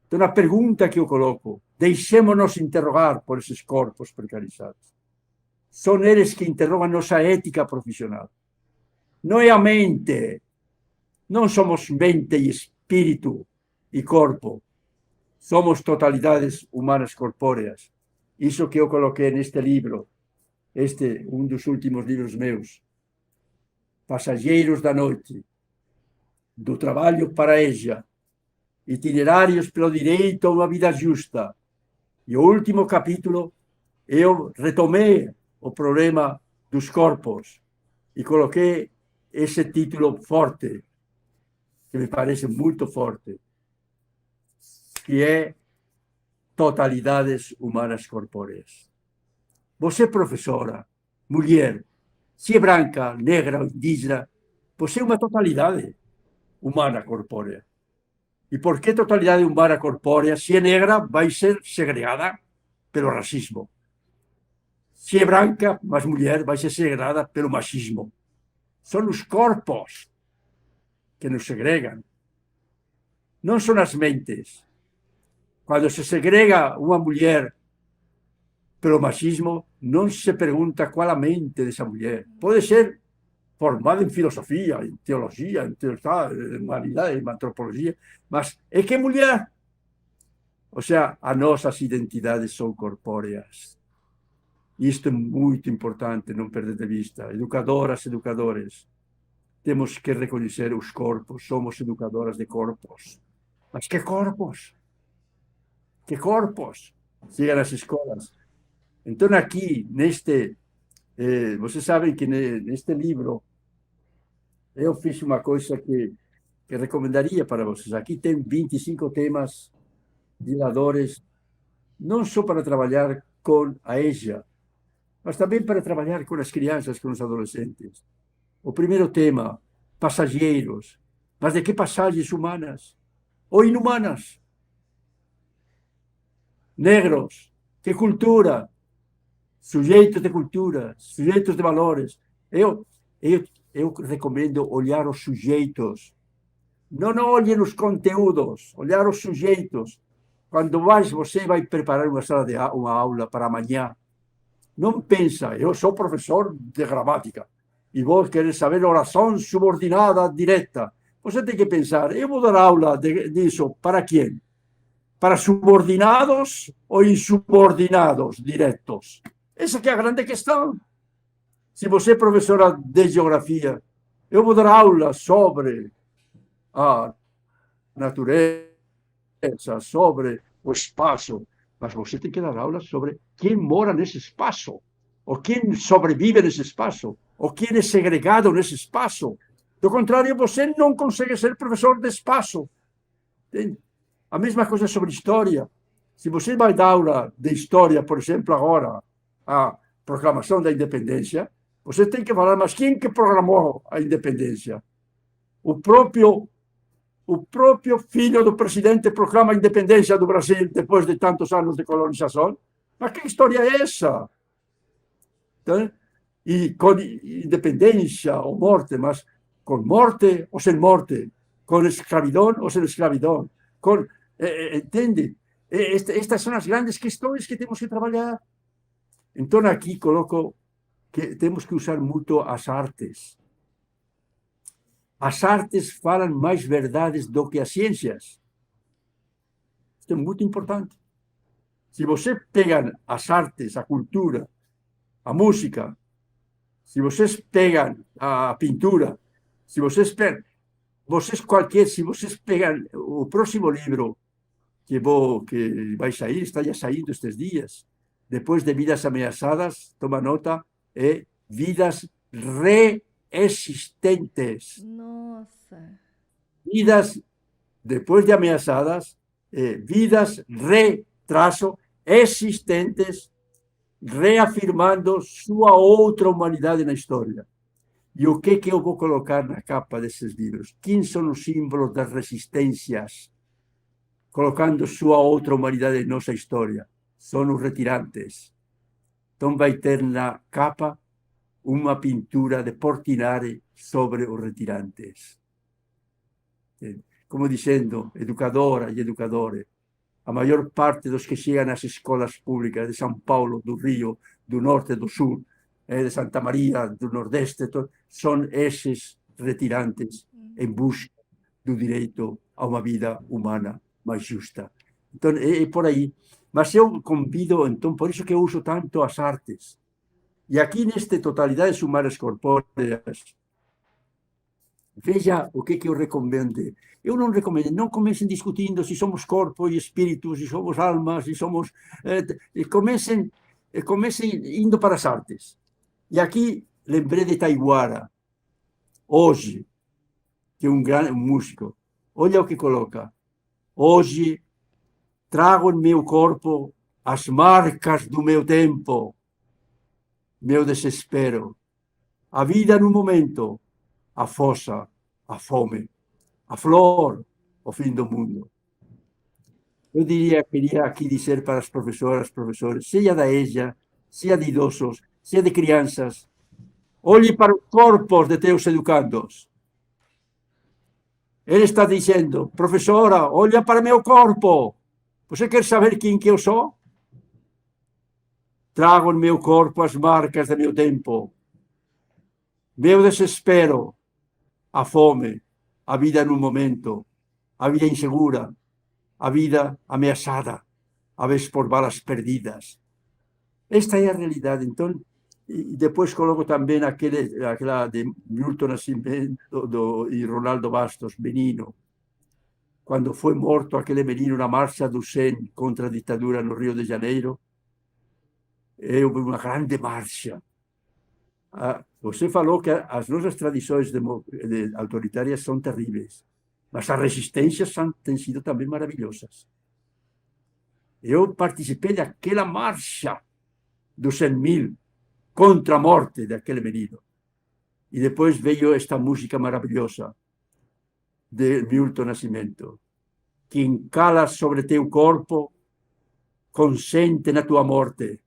Speaker 3: Então, a pergunta que eu coloco: deixemos-nos interrogar por esses corpos precarizados. São eles que interrogam nossa ética profissional. Não é a mente. Não somos mente e espírito e corpo. Somos totalidades humanas corpóreas. Isso que eu coloquei neste livro, um dos últimos livros meus, Passageiros da Noite, do trabalho para EJA, itinerários pelo direito a uma vida justa. E o último capítulo, eu retomei o problema dos corpos e coloquei esse título forte, que me parece muito forte, que é Totalidades Humanas Corpóreas. Você, professora, mulher, se é branca, negra ou indígena, você é uma totalidade humana corpórea. E por que totalidade humana corpórea? Se é negra, vai ser segregada pelo racismo. Se é branca, mas mulher, vai ser segregada pelo machismo. São os corpos que nos segregam. Não são as mentes. Quando se segrega uma mulher pelo machismo, não se pergunta qual a mente dessa mulher. Pode ser formada em filosofia, em teologia, em humanidade, em antropologia, mas é que é mulher. Ou seja, as nossas identidades são corpóreas. Isto é muito importante, não perder de vista. Educadoras, educadores, temos que reconhecer os corpos, somos educadoras de corpos. Mas que corpos? Que corpos? Chegam nas escolas. Então, aqui, vocês sabem que neste livro, eu fiz uma coisa que recomendaria para vocês. Aqui tem 25 temas diladores, não só para trabalhar com a EJA, mas também para trabalhar com as crianças, com os adolescentes. O primeiro tema, passageiros. Mas de que passagens humanas? Ou inumanas? Negros. Que cultura? Sujeitos de cultura, sujeitos de valores. Eu recomendo olhar os sujeitos. Não olhem os conteúdos, olhar os sujeitos. Quando você vai preparar uma aula para amanhã, não pensa: eu sou professor de gramática e vou querer saber oração subordinada direta. Você tem que pensar: eu vou dar aula disso para quem? Para subordinados ou insubordinados diretos? Essa que é a grande questão. Se você é professora de geografia, eu vou dar aula sobre a natureza, sobre o espaço, mas você tem que dar aula sobre quem mora nesse espaço, ou quem sobrevive nesse espaço, ou quem é segregado nesse espaço. Do contrário, você não consegue ser professor de espaço. Entende? A mesma coisa sobre história. Se você vai dar aula de história, por exemplo, agora, a proclamação da independência, você tem que falar, mas quem que programou a independência? O próprio filho do presidente proclama a independência do Brasil depois de tantos anos de colonização. Mas que história é essa? Então, e com independência ou morte, mas com morte ou sem morte, com escravidão ou sem escravidão, com, entende? Estas são as grandes questões que temos que trabalhar. Então, aqui coloco que temos que usar muito as artes. As artes falam mais verdades do que as ciências. Isso é muito importante. Se você pega as artes, a cultura, a música, se vocês pegam a pintura, se vocês pegam, se vocês pegam o próximo livro que vai sair, está já saindo estes dias, depois de Vidas Ameaçadas, toma nota, é Vidas Reexistentes.
Speaker 2: Nossa!
Speaker 3: Vidas, depois de ameaçadas, vidas existentes, reafirmando sua outra humanidade na história. E o que eu vou colocar na capa desses livros? Quem são os símbolos das resistências, colocando sua outra humanidade em nossa história? São os retirantes. Então vai ter na capa uma pintura de Portinari sobre os retirantes. Como dizendo, educadora e educadores, a maior parte dos que chegam às escolas públicas de São Paulo, do Rio, do Norte, do Sul, de Santa Maria, do Nordeste, são esses retirantes em busca do direito a uma vida humana mais justa. Então, é por aí. Mas eu convido, então, por isso que eu uso tanto as artes. E aqui, neste Totalidades Humanas Corpóreas, veja o que eu recomendo. Eu não recomendo, não comecem discutindo se somos corpo e espírito, se somos alma, se somos... comecem indo para as artes. E aqui lembrei de Taiguara, hoje, que é um grande músico. Olha o que coloca. Hoje trago em meu corpo as marcas do meu tempo, meu desespero, a vida no momento, a fossa, a fome, a flor, o fim do mundo. Eu queria aqui dizer para as professoras, professores, seja da EJA, seja de idosos, seja de crianças, olhe para os corpos de teus educandos. Ele está dizendo, professora, olha para meu corpo. Você quer saber quem que eu sou? Trago no meu corpo as marcas do meu tempo, meu desespero, a fome, a vida no momento, a vida insegura, a vida ameaçada, a vezes por balas perdidas. Esta é a realidade. Então, e depois coloco também aquela de Milton Nascimento e Ronaldo Bastos, menino. Quando foi morto aquele menino na marcha do 100 contra a ditadura no Rio de Janeiro, é uma grande marcha. Você falou que as nossas tradições autoritárias são terríveis, mas as resistências têm sido também maravilhosas. Eu participei daquela marcha dos 100.000 contra a morte daquele menino. E depois veio esta música maravilhosa de Milton Nascimento. Quem cala sobre teu corpo consente na tua morte.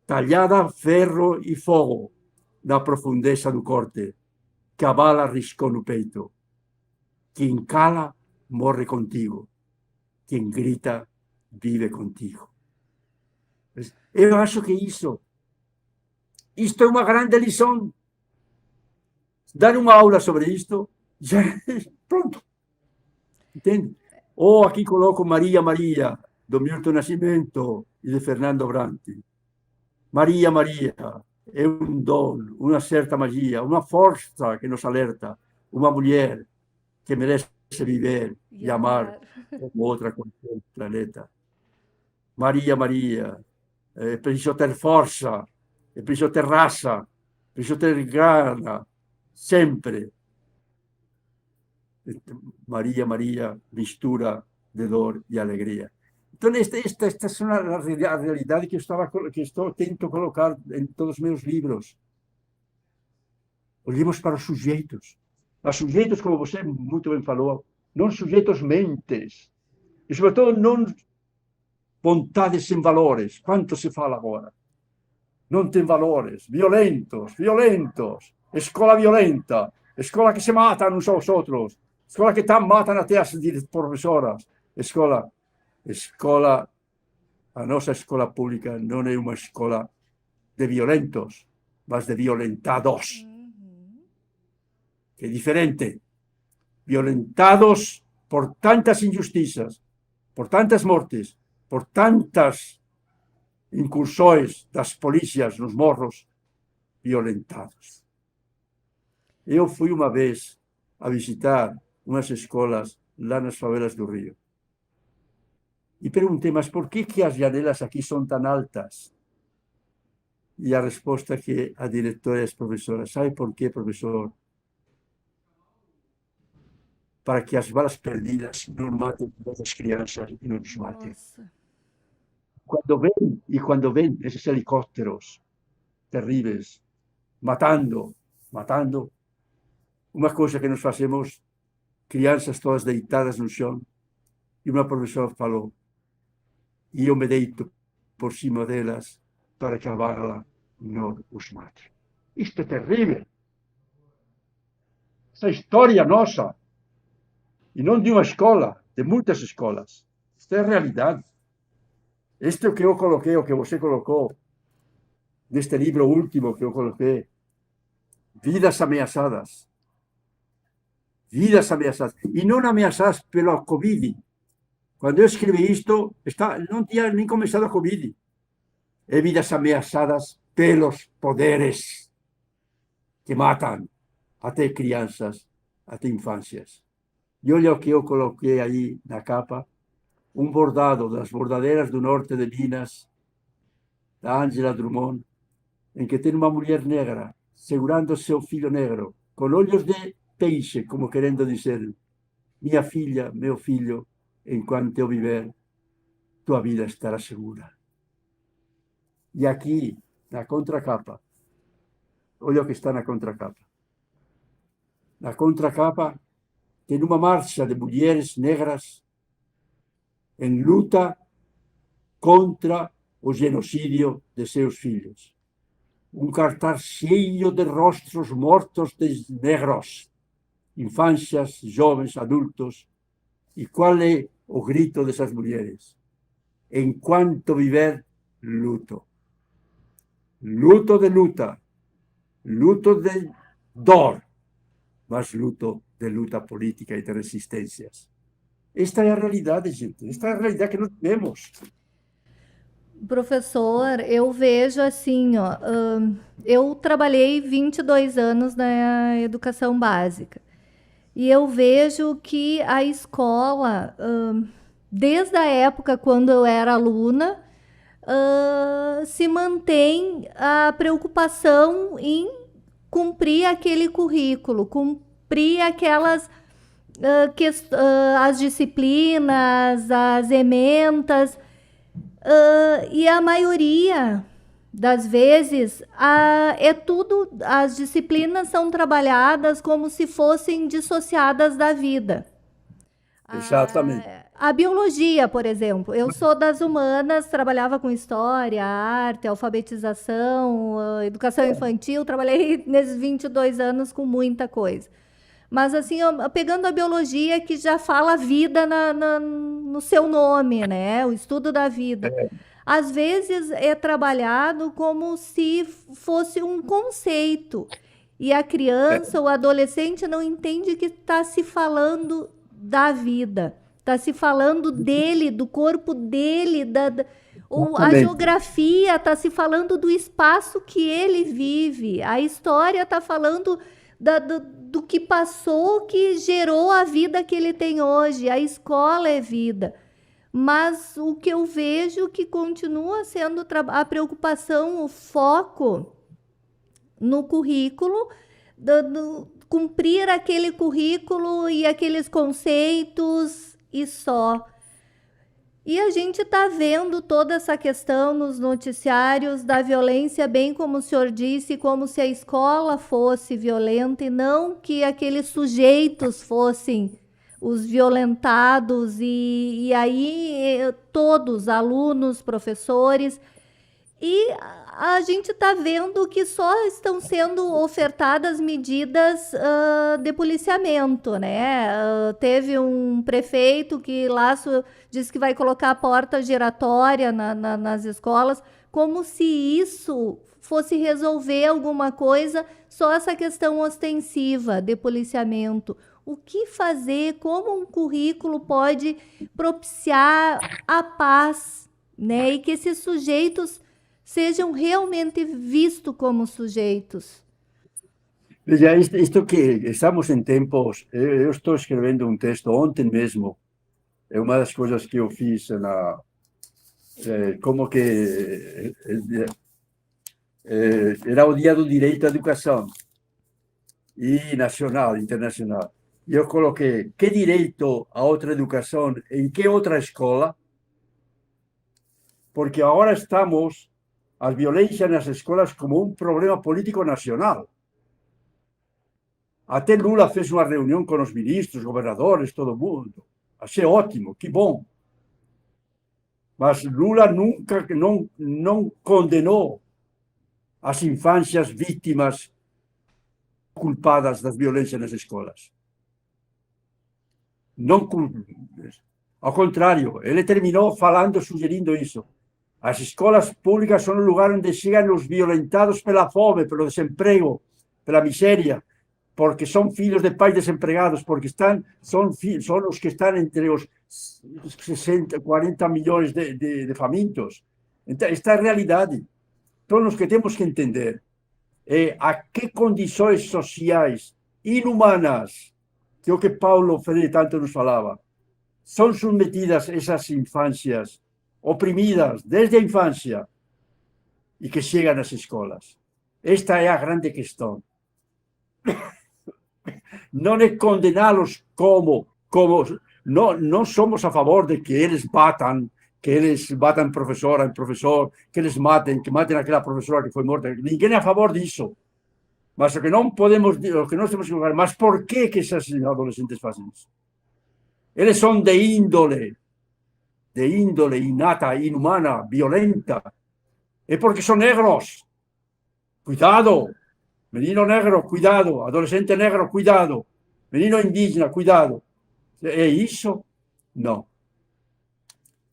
Speaker 3: Talhada ferro e fogo na profundeza do corte, que a bala riscou no peito. Quem cala morre contigo. Quem grita vive contigo. Eu acho que isto é uma grande lição. Dar uma aula sobre isto, já pronto. Entende? Ou aqui coloco Maria, Maria, do Milton Nascimento e de Fernando Brandt. Maria, Maria, é um dom, uma certa magia, uma força que nos alerta, uma mulher que merece viver e amar como outra qualquer planeta. Maria, Maria, é preciso ter força, é preciso ter raça, é preciso ter gana, sempre. Maria, Maria, mistura de dor e alegria. Então, esta é a realidade que tento colocar em todos os meus livros. Olhemos para os sujeitos. Os sujeitos, como você muito bem falou, não sujeitos mentes. E, sobretudo, não vontades sem valores. Quanto se fala agora? Não tem valores. Violentos. Escola violenta. Escola que se matam uns aos outros. Escola que matam até as professoras. A nossa escola pública não é uma escola de violentos, mas de violentados. Que é diferente. Violentados por tantas injustiças, por tantas mortes, por tantas incursões das polícias nos morros, violentados. Eu fui uma vez a visitar umas escolas lá nas favelas do Rio. E perguntei, mas por que as janelas aqui são tão altas? E a resposta que a diretora e as professoras, sabe por quê, professor? Para que as balas perdidas não matem as crianças e não nos matem. Nossa. Quando vêm esses helicópteros terríveis, matando, uma coisa que nós fazemos, crianças todas deitadas no chão, e uma professora falou, e eu me deito por cima delas para que a bala não os mate. Isto é terrível. Essa história nossa, e não de uma escola, de muitas escolas. Isto é a realidade. Este é o que eu coloquei, o que você colocou, neste livro último que eu coloquei, Vidas Ameaçadas. Vidas ameaçadas. E não ameaçadas pela Covid. Quando eu escrevi isto, não tinha nem começado a Covid. É vidas ameaçadas pelos poderes que matam até crianças, até infâncias. E olha o que eu coloquei aí na capa, um bordado das bordadeiras do norte de Minas, da Ângela Drummond, em que tem uma mulher negra segurando seu filho negro, com olhos de peixe, como querendo dizer, minha filha, meu filho, enquanto eu viver, tua vida estará segura. E aqui, na contracapa, olha o que está na contracapa. Na contracapa tem uma marcha de mulheres negras em luta contra o genocídio de seus filhos. Um cartaz cheio de rostos mortos de negros, infâncias, jovens, adultos. E qual é o grito dessas mulheres? Enquanto viver, luto. Luto de luta, luto de dor, mas luto de luta política e de resistências. Esta é a realidade, gente. Esta é a realidade que nós vemos.
Speaker 2: Professor, eu vejo assim, ó, eu trabalhei 22 anos na educação básica. E eu vejo que a escola, desde a época quando eu era aluna, se mantém a preocupação em cumprir aquele currículo, cumprir aquelas as disciplinas, as ementas, e a maioria das vezes as disciplinas são trabalhadas como se fossem dissociadas da vida.
Speaker 3: Exatamente.
Speaker 2: A biologia, por exemplo, eu sou das humanas, trabalhava com história, arte, alfabetização, educação infantil, trabalhei nesses 22 anos com muita coisa. Mas assim, pegando a biologia, que já fala vida no seu nome, né? O estudo da vida. Às vezes é trabalhado como se fosse um conceito. E a criança, o adolescente, não entende que está se falando da vida. Está se falando dele, do corpo dele, a geografia está se falando do espaço que ele vive. A história está falando do que passou, que gerou a vida que ele tem hoje. A escola é vida. Mas o que eu vejo que continua sendo a preocupação, o foco no currículo, cumprir aquele currículo e aqueles conceitos e só. E a gente está vendo toda essa questão nos noticiários da violência, bem como o senhor disse, como se a escola fosse violenta e não que aqueles sujeitos fossem os violentados, e aí todos, alunos, professores. E a gente está vendo que só estão sendo ofertadas medidas de policiamento, né? Teve um prefeito que lá disse que vai colocar a porta giratória nas escolas, como se isso fosse resolver alguma coisa, só essa questão ostensiva de policiamento. O que fazer? Como um currículo pode propiciar a paz, né? E que esses sujeitos sejam realmente vistos como sujeitos.
Speaker 3: Veja, isto que estamos em tempos, eu estou escrevendo um texto ontem mesmo, é uma das coisas que eu fiz como que era o Dia do Direito à Educação, e nacional, internacional. E eu coloquei, que direito a outra educação, em que outra escola? Porque agora estamos a violência nas escolas como um problema político nacional. Até Lula fez uma reunião com os ministros, governadores, todo mundo. Achei ótimo, que bom. Mas Lula nunca não condenou as infâncias vítimas culpadas das violências nas escolas. Não, ao contrário, ele terminou falando, sugerindo isso. As escolas públicas são o lugar onde chegam os violentados pela fome, pelo desemprego, pela miséria, porque são filhos de pais desempregados, porque são os que estão entre os 60, 40 milhões de famintos. Então, esta é a realidade. Então, nós que temos que entender a que condições sociais inumanas, que é o que Paulo Freire tanto nos falava, são submetidas essas infâncias oprimidas desde a infância e que chegam às escolas. Esta é a grande questão. Não é condená-los como não somos a favor de que eles batam professora em professor, que matem aquela professora que foi morta. Ninguém é a favor disso. Mas o que nós temos que falar, mas por que esses adolescentes fazem isso? Eles são de índole inata, inhumana, violenta. É porque são negros. Cuidado. Menino negro, cuidado. Adolescente negro, cuidado. Menino indígena, cuidado. É isso? Não.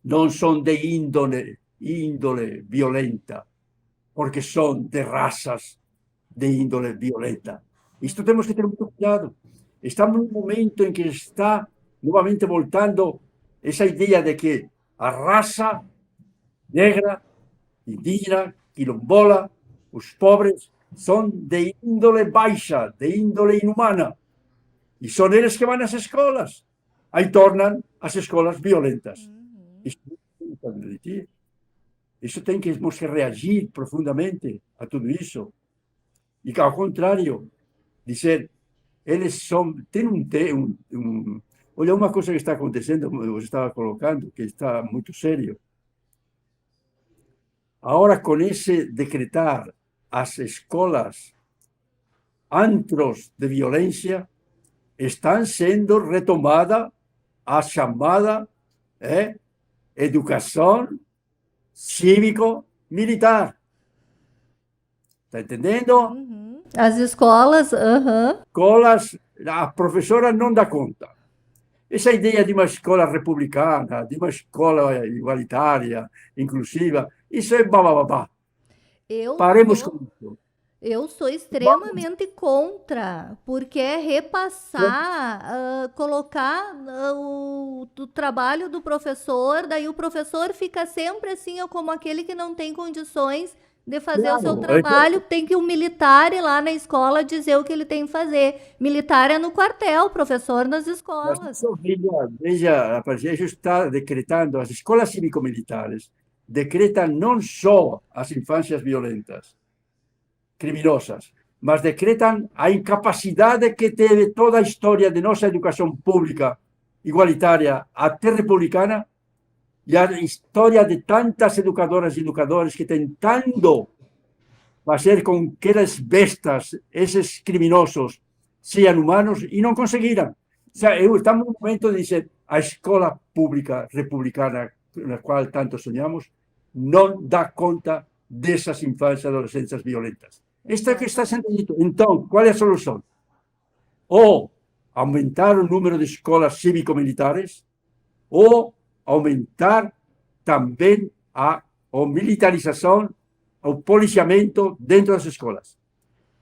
Speaker 3: Não são de índole violenta, porque são de raças de índole violenta. Isto temos que ter muito cuidado. Estamos num momento em que está novamente voltando essa ideia de que a raça negra, indígena, quilombola, os pobres, são de índole baixa, de índole inumana. E são eles que vão às escolas. Aí tornam as escolas violentas. Isso temos que reagir profundamente a tudo isso. E, ao contrário, dizer, eles têm olha, uma coisa que está acontecendo, eu estava colocando, que está muito sério. Agora, com esse decretar as escolas antros de violência, estão sendo retomada a chamada educação cívico-militar. Está entendendo?
Speaker 2: As escolas,
Speaker 3: escolas, a professora não dá conta. Essa ideia de uma escola republicana, de uma escola igualitária, inclusiva, isso é bababá. Paremos com isso.
Speaker 2: Eu sou extremamente contra, porque é repassar, colocar o trabalho do professor, daí o professor fica sempre assim, como aquele que não tem condições de fazer o seu trabalho, tem que um militar ir lá na escola dizer o que ele tem que fazer. Militar é no quartel, professor nas escolas.
Speaker 3: Veja, a Presidência está decretando, as escolas cívico-militares decretam não só as infâncias violentas, criminosas, mas decretam a incapacidade que teve toda a história de nossa educação pública, igualitária, até republicana, e a história de tantas educadoras e educadores que tentando fazer com que as bestas, esses criminosos, sejam humanos e não conseguiram. Estamos no momento de dizer a escola pública republicana, na qual tanto sonhamos, não dá conta dessas infâncias e adolescências violentas. Isto é o que está sendo dito. Então, qual é a solução? Ou aumentar o número de escolas cívico-militares, ou aumentar também a militarização, o policiamento dentro das escolas.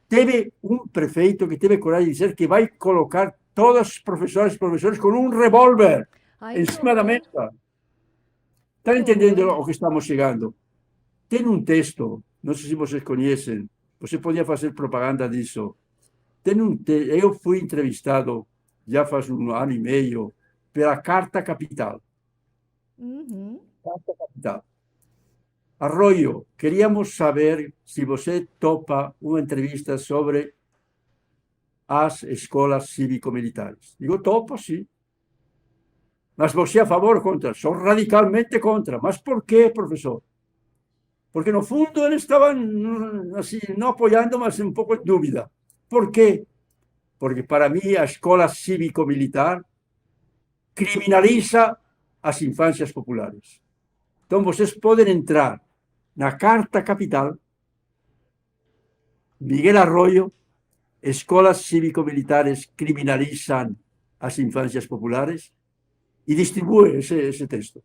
Speaker 3: Teve um prefeito que teve coragem de dizer que vai colocar todos os professores com um revólver em cima da mesa. Estão entendendo o que estamos chegando? Tem um texto, não sei se vocês conhecem, você podia fazer propaganda disso. Eu fui entrevistado já faz um ano e meio pela Carta Capital. Carta Capital. Arroyo, queríamos saber se você topa uma entrevista sobre as escolas cívico-militares. Digo, topo, sim. Mas você é a favor ou contra? Sou radicalmente contra. Mas por quê, professor? Porque, no fundo, eles estavam assim, não apoiando, mas um pouco em dúvida. Por quê? Porque, para mim, a escola cívico-militar criminaliza as infâncias populares. Então, vocês podem entrar na Carta Capital, Miguel Arroyo, escolas cívico-militares criminalizam as infâncias populares, e distribui esse texto.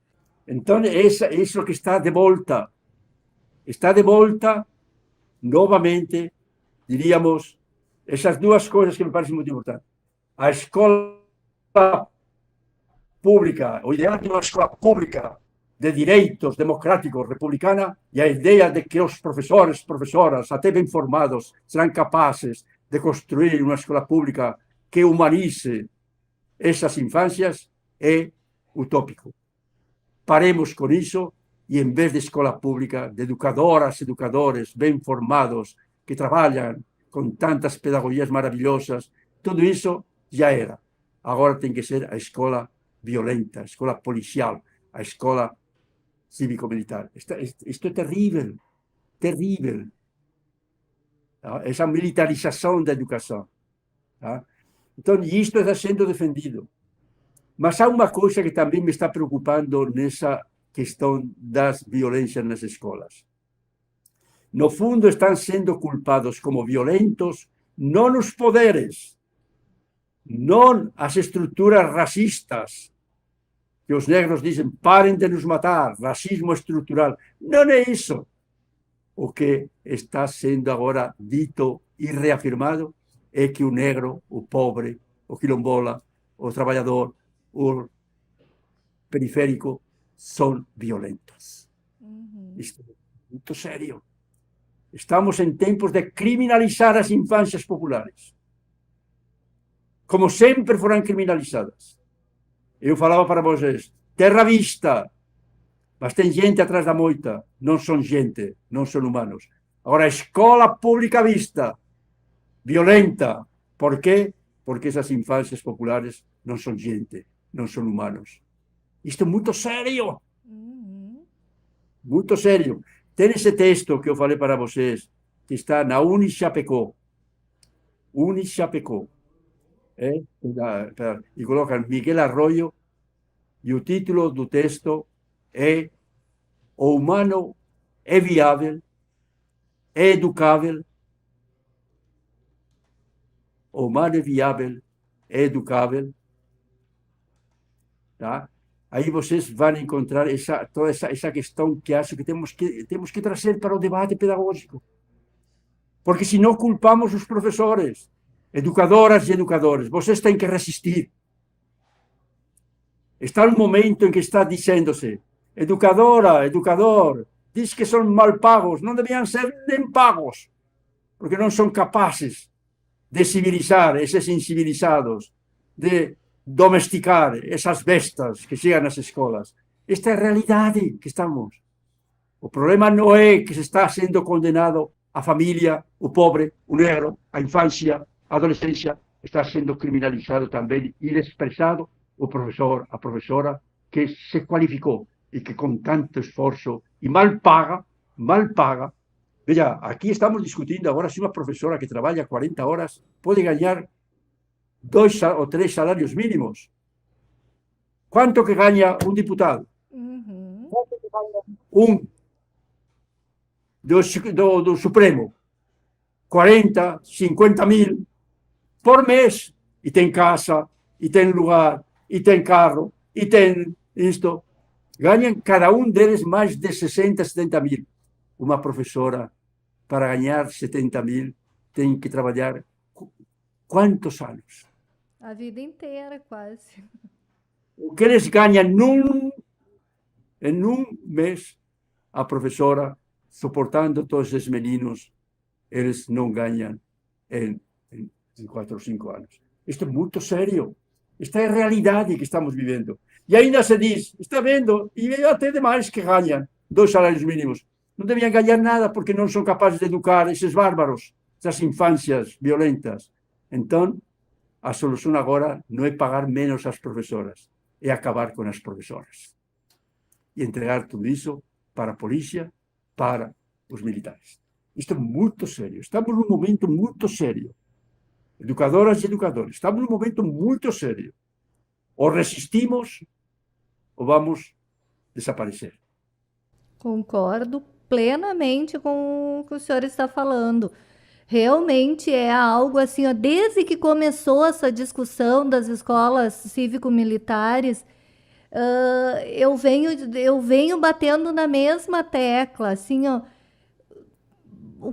Speaker 3: Então, isso que está de volta. Está de volta, novamente, diríamos, essas duas coisas que me parecem muito importantes. A escola pública, o ideal de uma escola pública de direitos democráticos, republicana, e a ideia de que os professores, professoras, até bem formados, serão capazes de construir uma escola pública que humanize essas infâncias, é utópico. Paremos com isso e, em vez de escola pública, de educadoras, educadores bem formados, que trabalham com tantas pedagogias maravilhosas, tudo isso já era. Agora tem que ser a escola violenta, a escola policial, a escola cívico-militar. Isto é terrível, terrível. Essa militarização da educação. Então, isto está sendo defendido. Mas há uma coisa que também me está preocupando nessa questão das violências nas escolas. No fundo, estão sendo culpados como violentos não os poderes, não as estruturas racistas, que os negros dizem, parem de nos matar, racismo estrutural. Não é isso. O que está sendo agora dito e reafirmado é que o negro, o pobre, o quilombola, o trabalhador, o periférico, são violentos. Isto é muito sério. Estamos em tempos de criminalizar as infâncias populares, como sempre foram criminalizadas. Eu falava para vocês, terra vista, mas tem gente atrás da moita, não são gente, não são humanos. Agora, a escola pública vista, violenta. Por quê? Porque essas infâncias populares não são gente, não são humanos. Isto é muito sério. Muito sério. Tem esse texto que eu falei para vocês, que está na Unichapecó. Unichapecó. E colocam Miguel Arroyo, e o título do texto é O humano é viável, é educável. O humano é viável, é educável. Tá? Aí vocês vão encontrar toda essa questão que acho que temos que trazer para o debate pedagógico. Porque senão culpamos os professores, educadoras e educadores. Vocês têm que resistir. Está um momento em que está dizendo-se, educadora, educador, diz que são mal pagos, não deviam ser nem pagos, porque não são capazes de civilizar esses incivilizados, de domesticar essas bestas que chegam às escolas. Esta é a realidade que estamos. O problema não é que se está sendo condenado a família, o pobre, o negro, a infância, a adolescência, está sendo criminalizado também e desprezado o professor, a professora que se qualificou e que com tanto esforço e mal paga, veja, aqui estamos discutindo agora se uma professora que trabalha 40 horas pode ganhar 2 ou 3 salários mínimos. Quanto que ganha um deputado? Quanto que ganha um do Supremo? 40, 50 mil por mês. E tem casa, e tem lugar, e tem carro, e tem isto. Ganham cada um deles mais de 60, 70 mil. Uma professora, para ganhar 70 mil, tem que trabalhar quantos anos?
Speaker 2: A vida inteira, quase.
Speaker 3: O que eles ganham em um mês, a professora, suportando todos esses meninos, eles não ganham em 4 ou 5 anos. Isto é muito sério. Esta é a realidade que estamos vivendo. E ainda se diz, está vendo, e até demais que ganham 2 salários mínimos. Não deviam ganhar nada porque não são capazes de educar esses bárbaros, essas infâncias violentas. Então, a solução agora não é pagar menos às professoras, é acabar com as professoras. E entregar tudo isso para a polícia, para os militares. Isto é muito sério. Estamos num momento muito sério. Educadoras e educadores, estamos num momento muito sério. Ou resistimos, ou vamos desaparecer.
Speaker 2: Concordo plenamente com o que o senhor está falando. Realmente é algo assim, ó, desde que começou essa discussão das escolas cívico-militares, eu venho batendo na mesma tecla, assim, ó,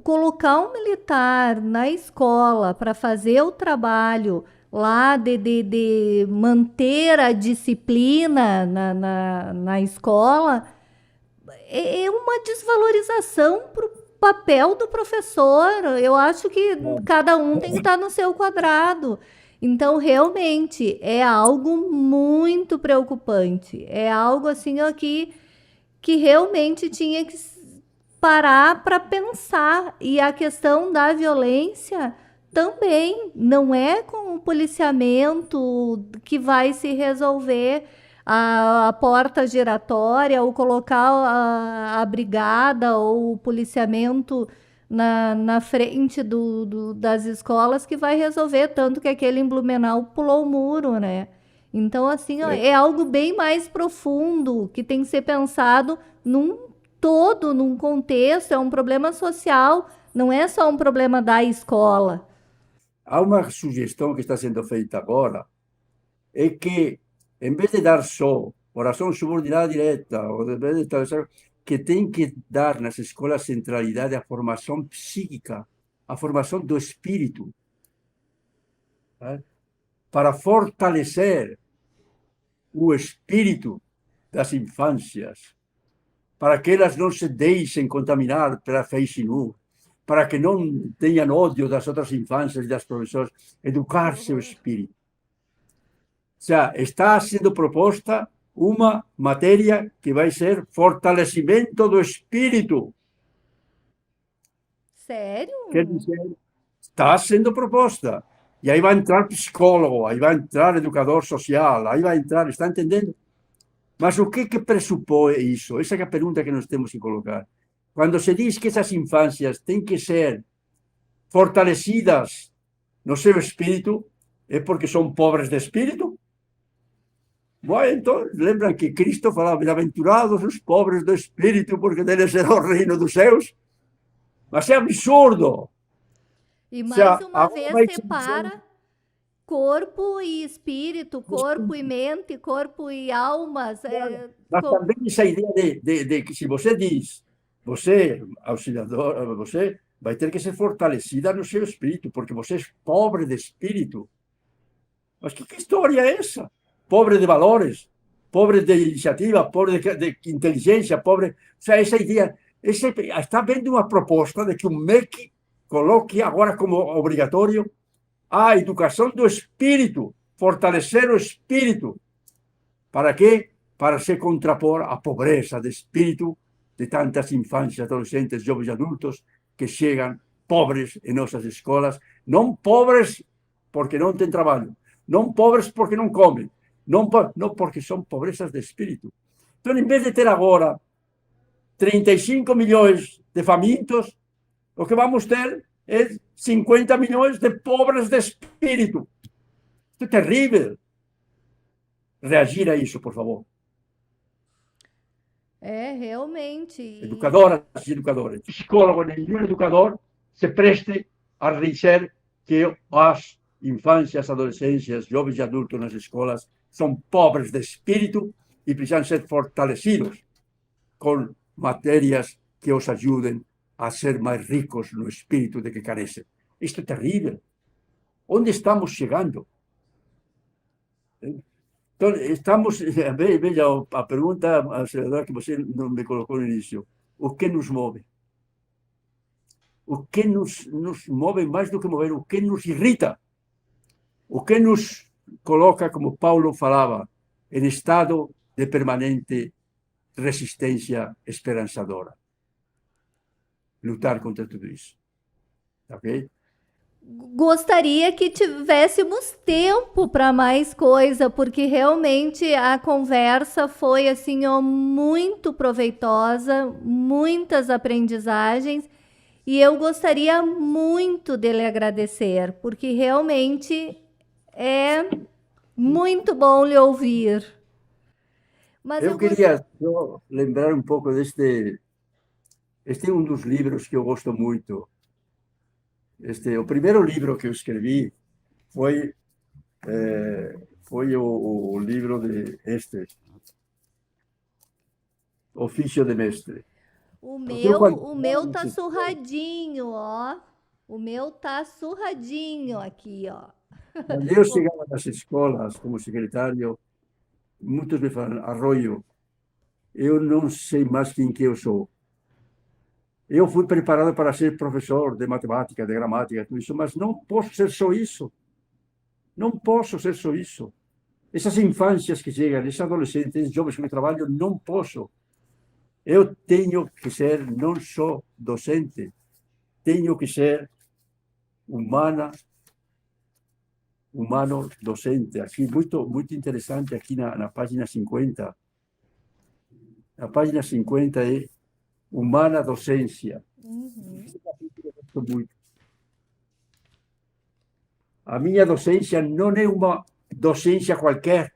Speaker 2: colocar um militar na escola para fazer o trabalho lá de manter a disciplina na escola é uma desvalorização para o papel do professor. Eu acho que cada um tem que estar no seu quadrado. Então, realmente, é algo muito preocupante. É algo assim ó, que realmente tinha que parar para pensar. E a questão da violência também não é com o policiamento que vai se resolver a porta giratória ou colocar a brigada ou o policiamento na frente das escolas que vai resolver, tanto que aquele em Blumenau pulou o muro, né? Então, assim, ó, é algo bem mais profundo que tem que ser pensado num todo, num contexto, é um problema social, não é só um problema da escola.
Speaker 3: Há uma sugestão que está sendo feita agora, é que, em vez de dar só oração subordinada direta, ou de vez de que tem que dar nas escolas centralidade à formação psíquica, a formação do espírito, né? Para fortalecer o espírito das infâncias, para que elas não se deixem contaminar pela fake news, para que não tenham ódio das outras infâncias e das professoras, educar seu espírito. O sea, está sendo proposta uma matéria que vai ser fortalecimento do espírito.
Speaker 2: Sério?
Speaker 3: Quer dizer, está sendo proposta. E aí vai entrar psicólogo, aí vai entrar educador social, aí vai entrar, está entendendo? Mas o que pressupõe isso? Essa é a pergunta que nós temos que colocar. Quando se diz que essas infâncias têm que ser fortalecidas no seu espírito, é porque são pobres de espírito? Bom, então, lembram que Cristo falava, bem-aventurados os pobres do espírito, porque deles será o reino dos céus? Mas é absurdo.
Speaker 2: E mais uma vez separa corpo e espírito, corpo e mente, corpo e almas.
Speaker 3: Mas também essa ideia de que se você diz, você, auxiliador, você vai ter que ser fortalecida no seu espírito, porque você é pobre de espírito. Mas que história é essa? Pobre de valores, pobre de iniciativa, pobre de inteligência, pobre... O sea, essa ideia Está havendo uma proposta de que o MEC coloque agora como obrigatório a educação do espírito, fortalecer o espírito. Para quê? Para se contrapor à pobreza de espírito de tantas infâncias, adolescentes, jovens e adultos que chegam pobres em nossas escolas, não pobres porque não têm trabalho, não pobres porque não comem, não porque são pobrezas de espírito. Então, em vez de ter agora 35 milhões de famintos, o que vamos ter é 50 milhões de pobres de espírito. Isto é terrível. Reagir a isso, por favor.
Speaker 2: É, realmente.
Speaker 3: Educadoras e educadores. Psicólogo, nenhum educador se preste a dizer que as infâncias, adolescências, jovens e adultos nas escolas são pobres de espírito e precisam ser fortalecidos com matérias que os ajudem a ser mais ricos no espírito de que carecem. Isto é terrível. Onde estamos chegando? Então, veja a pergunta aceleradora que você não me colocou no início. O que nos move? O que nos move mais do que mover? O que nos irrita? O que nos coloca, como Paulo falava, em estado de permanente resistência esperançadora? Lutar contra tudo isso. Ok?
Speaker 2: Gostaria que tivéssemos tempo para mais coisa, porque realmente a conversa foi assim, ó, muito proveitosa, muitas aprendizagens, e eu gostaria muito de lhe agradecer, porque realmente é muito bom lhe ouvir. Mas
Speaker 3: eu queria só lembrar um pouco deste. Este é um dos livros que eu gosto muito. O primeiro livro que eu escrevi foi o livro de Ofício de Mestre.
Speaker 2: O meu tá surradinho, ó. O meu tá surradinho aqui, ó.
Speaker 3: Quando eu chegava nas escolas como secretário, muitos me falam, Arroyo, eu não sei mais quem que eu sou. Eu fui preparado para ser professor de matemática, de gramática, tudo isso, mas não posso ser só isso. Não posso ser só isso. Essas infâncias que chegam, esses adolescentes, esses jovens que eu trabalho, não posso. Eu tenho que ser não só docente, tenho que ser humano docente. Aqui, muito interessante, aqui na página 50. A página 50 é humana docência. A minha docência não é uma docência qualquer.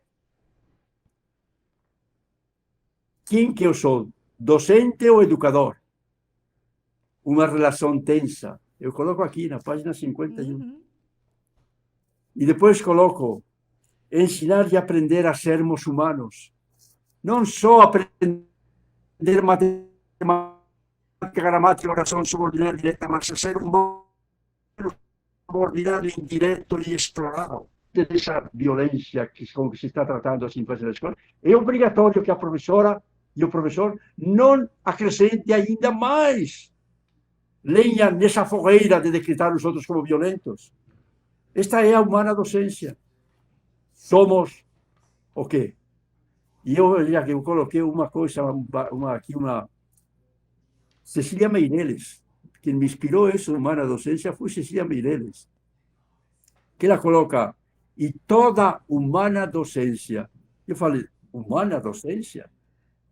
Speaker 3: Quem que eu sou? Docente ou educador? Uma relação tensa. Eu coloco aqui na página 51. E depois coloco ensinar e aprender a sermos humanos. Não só aprender matemática, gramática, oração subordinada direta, mas ser humano subordinado, indireto e explorado. Dessa violência com que se está tratando as infâncias da escola, é obrigatório que a professora e o professor não acrescente ainda mais lenha nessa fogueira de decretar os outros como violentos. Esta é a humana docência. Somos o quê? E eu coloquei uma coisa, uma Cecília Meirelles, quem me inspirou isso, humana docência, foi Cecília Meirelles, que ela coloca, e toda humana docência. Eu falei, humana docência?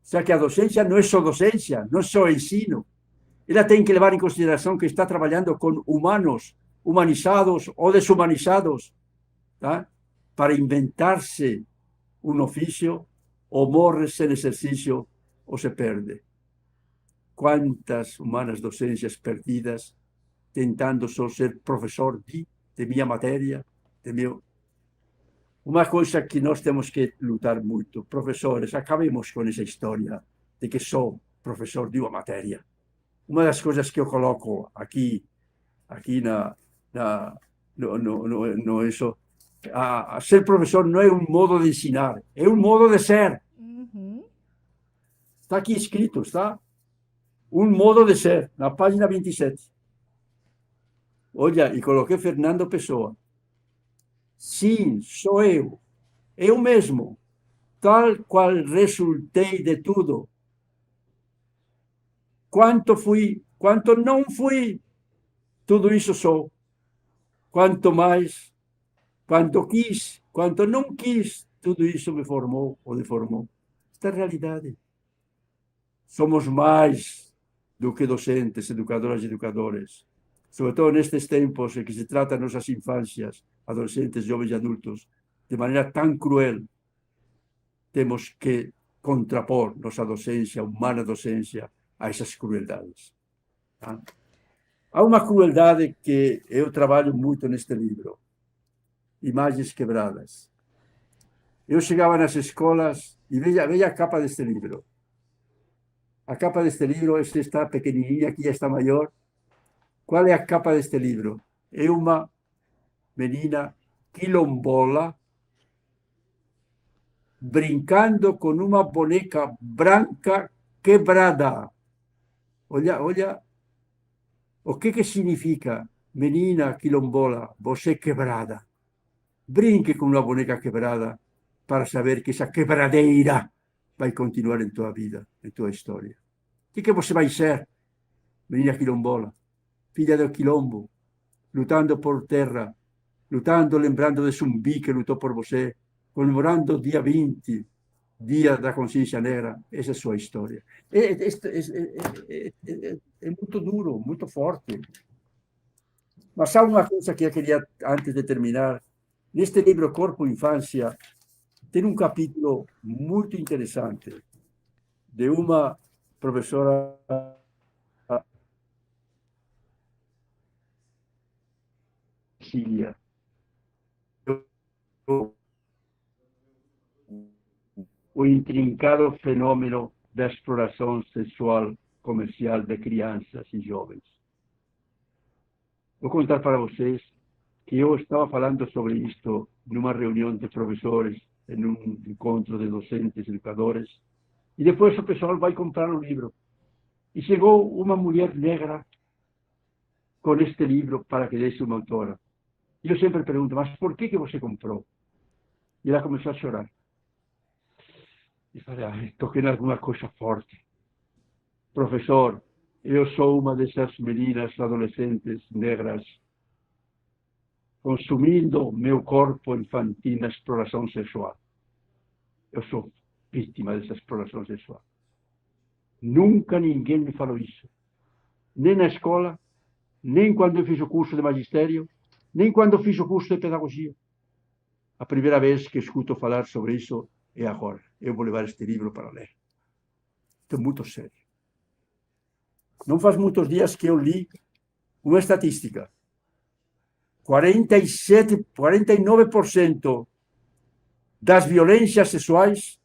Speaker 3: O sea, que a docência não é só docência, não é só ensino. Ela tem que levar em consideração que está trabalhando com humanos, humanizados ou desumanizados, tá? Para inventar-se um ofício, ou morre sem exercício, ou se perde. Quantas humanas docências perdidas, tentando só ser professor de minha matéria, de meu... Uma coisa que nós temos que lutar muito, professores, acabemos com essa história de que sou professor de uma matéria. Uma das coisas que eu coloco aqui no isso, a ser professor não é um modo de ensinar, é um modo de ser. Está aqui escrito, está? um modo de ser, na página 27. Olha, e coloquei Fernando Pessoa. Sim, sou eu mesmo, tal qual resultei de tudo. Quanto fui, quanto não fui, tudo isso sou. Quanto mais, quanto quis, quanto não quis, tudo isso me formou ou deformou. Esta é a realidade. Somos mais do que docentes, educadoras e educadores. Sobretudo nestes tempos em que se trata nossas infâncias, adolescentes, jovens e adultos, de maneira tão cruel, temos que contrapor nossa docência, humana docência, a essas crueldades. Tá? Há uma crueldade que eu trabalho muito neste livro. Imagens quebradas. Eu chegava nas escolas e veja a capa deste livro. A capa deste livro, esta está pequenininha, aqui está maior. Qual é a capa deste livro? É uma menina quilombola brincando com uma boneca branca quebrada. Olha o que significa, menina quilombola, você quebrada. Brinque com uma boneca quebrada para saber que essa quebradeira vai continuar em tua vida, em tua história. O que você vai ser, menina quilombola? Filha do quilombo, lutando por terra, lutando, lembrando de Zumbi que lutou por você, comemorando o dia 20, dia da consciência negra. Essa é a sua história. É muito duro, muito forte. Mas há uma coisa que eu queria, antes de terminar. Neste livro Corpo e Infância, tem um capítulo muito interessante de uma professora Cília. O intrincado fenômeno da exploração sexual comercial de crianças e jovens. Vou contar para vocês que eu estava falando sobre isto numa reunião de professores, em um encontro de docentes, educadores, e depois o pessoal vai comprar o livro. E chegou uma mulher negra com este livro para que desse uma autora. E eu sempre pergunto, mas por que você comprou? E ela começou a chorar. E falei, toquei em alguma coisa forte. Professor, eu sou uma dessas meninas adolescentes negras consumindo meu corpo infantil na exploração sexual. Eu sou vítima dessa exploração sexual. Nunca ninguém me falou isso. Nem na escola, nem quando eu fiz o curso de magistério, nem quando eu fiz o curso de pedagogia. A primeira vez que escuto falar sobre isso é agora. Eu vou levar este livro para ler. Isto é muito sério. Não faz muitos dias que eu li uma estatística. 49% das violências sexuais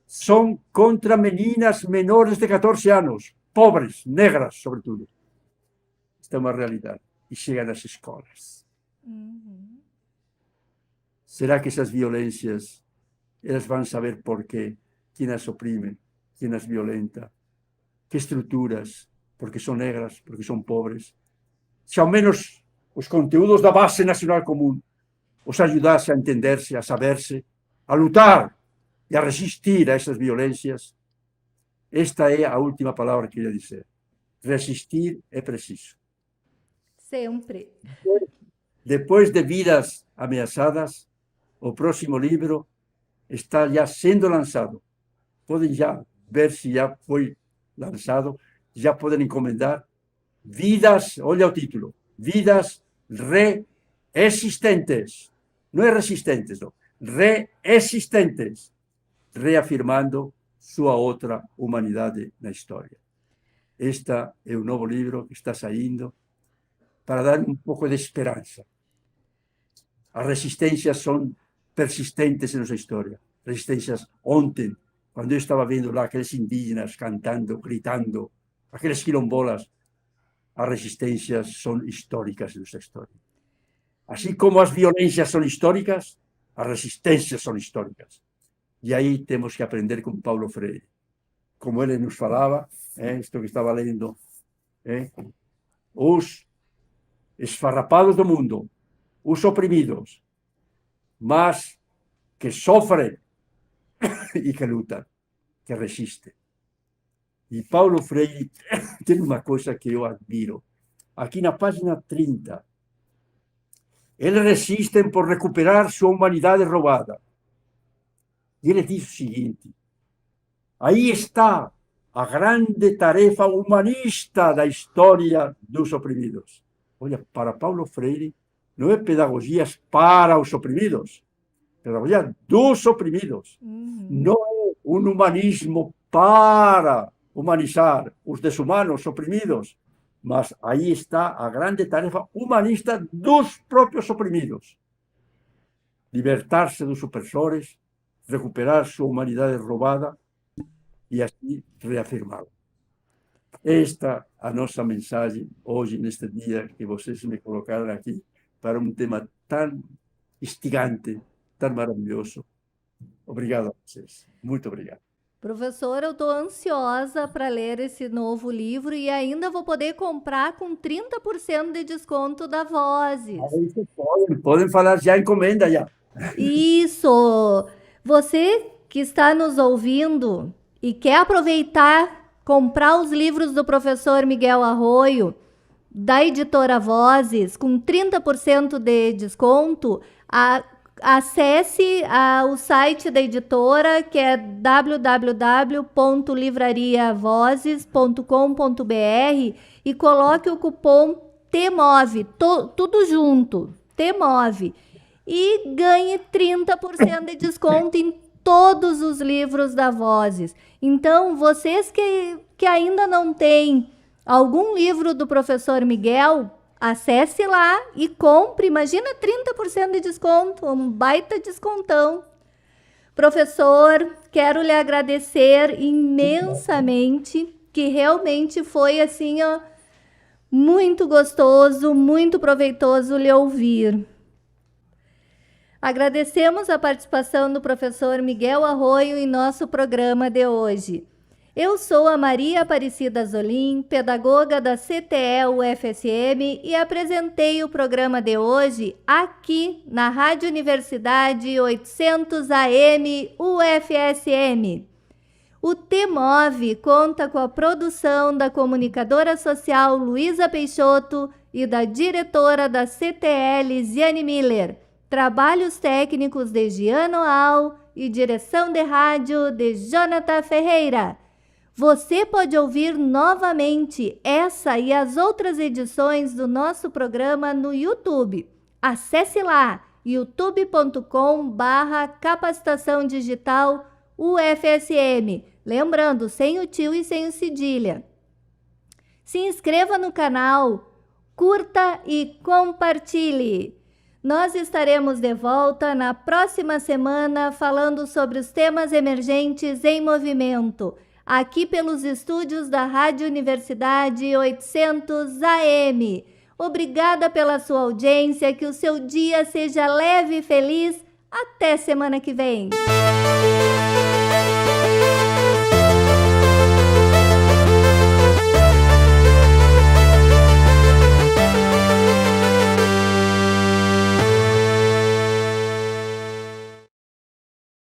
Speaker 3: são contra meninas menores de 14 anos, pobres, negras, sobretudo. Esta é uma realidade. E chega nas escolas. Será que essas violências, elas vão saber por quê? Quem as oprime? Quem as violenta? Que estruturas? Porque são negras? Porque são pobres? Se ao menos os conteúdos da base nacional comum os ajudasse a entender-se, a saber-se, a lutar e a resistir a essas violências, esta é a última palavra que queria dizer. Resistir é preciso.
Speaker 2: Sempre.
Speaker 3: Depois de Vidas Ameaçadas, o próximo livro está já sendo lançado. Podem já ver se já foi lançado, já podem encomendar. Vidas, olha o título, Vidas Reexistentes. Não é resistentes, não. Reexistentes. Reafirmando sua outra humanidade na história. Este é o novo livro que está saindo para dar um pouco de esperança. As resistências são persistentes em nossa história. Resistências ontem, quando eu estava vendo lá aqueles indígenas cantando, gritando, aqueles quilombolas, as resistências são históricas em nossa história. Assim como as violências são históricas, as resistências são históricas. E aí temos que aprender com Paulo Freire. como ele nos falava, isto que estava lendo, os esfarrapados do mundo, os oprimidos, mas que sofrem e que lutam, que resistem. E Paulo Freire tem uma coisa que eu admiro. Aqui na página 30, eles resistem por recuperar sua humanidade roubada. E ele diz o seguinte: aí está a grande tarefa humanista da história dos oprimidos. Olha, para Paulo Freire, não é pedagogias para os oprimidos, pedagogia dos oprimidos. Não é um humanismo para humanizar os desumanos oprimidos, mas aí está a grande tarefa humanista dos próprios oprimidos. Libertar-se dos opressores, recuperar sua humanidade roubada e assim reafirmá-la. Esta é a nossa mensagem hoje, neste dia que vocês me colocaram aqui, para um tema tão instigante, tão maravilhoso. Obrigado a vocês. Muito obrigado.
Speaker 2: Professor, eu estou ansiosa para ler esse novo livro e ainda vou poder comprar com 30% de desconto da Vozes.
Speaker 3: Podem falar, já encomenda já.
Speaker 2: Isso! Você que está nos ouvindo e quer aproveitar, comprar os livros do professor Miguel Arroio, da editora Vozes, com 30% de desconto, acesse o site da editora, que é www.livrariavozes.com.br e coloque o cupom TMOV, tudo junto, TMOV, e ganhe 30% de desconto em todos os livros da Vozes. Então, vocês que ainda não têm algum livro do professor Miguel, acesse lá e compre. Imagina 30% de desconto, um baita descontão. Professor, quero lhe agradecer imensamente, que realmente foi assim, ó, muito gostoso, muito proveitoso lhe ouvir. Agradecemos a participação do professor Miguel Arroio em nosso programa de hoje. Eu sou a Maria Aparecida Zolim, pedagoga da CTE-UFSM, e apresentei o programa de hoje aqui na Rádio Universidade 800 AM UFSM. O TMOV conta com a produção da comunicadora social Luísa Peixoto e da diretora da CTE, Lisiane Miller. Trabalhos técnicos de Giano Al e direção de rádio de Jonathan Ferreira. Você pode ouvir novamente essa e as outras edições do nosso programa no YouTube. Acesse lá, youtube.com/capacitação digital UFSM. Lembrando, sem o tio e sem o cedilha. Se inscreva no canal, curta e compartilhe. Nós estaremos de volta na próxima semana falando sobre os temas emergentes em movimento, aqui pelos estúdios da Rádio Universidade 800 AM. Obrigada pela sua audiência, que o seu dia seja leve e feliz. Até semana que vem!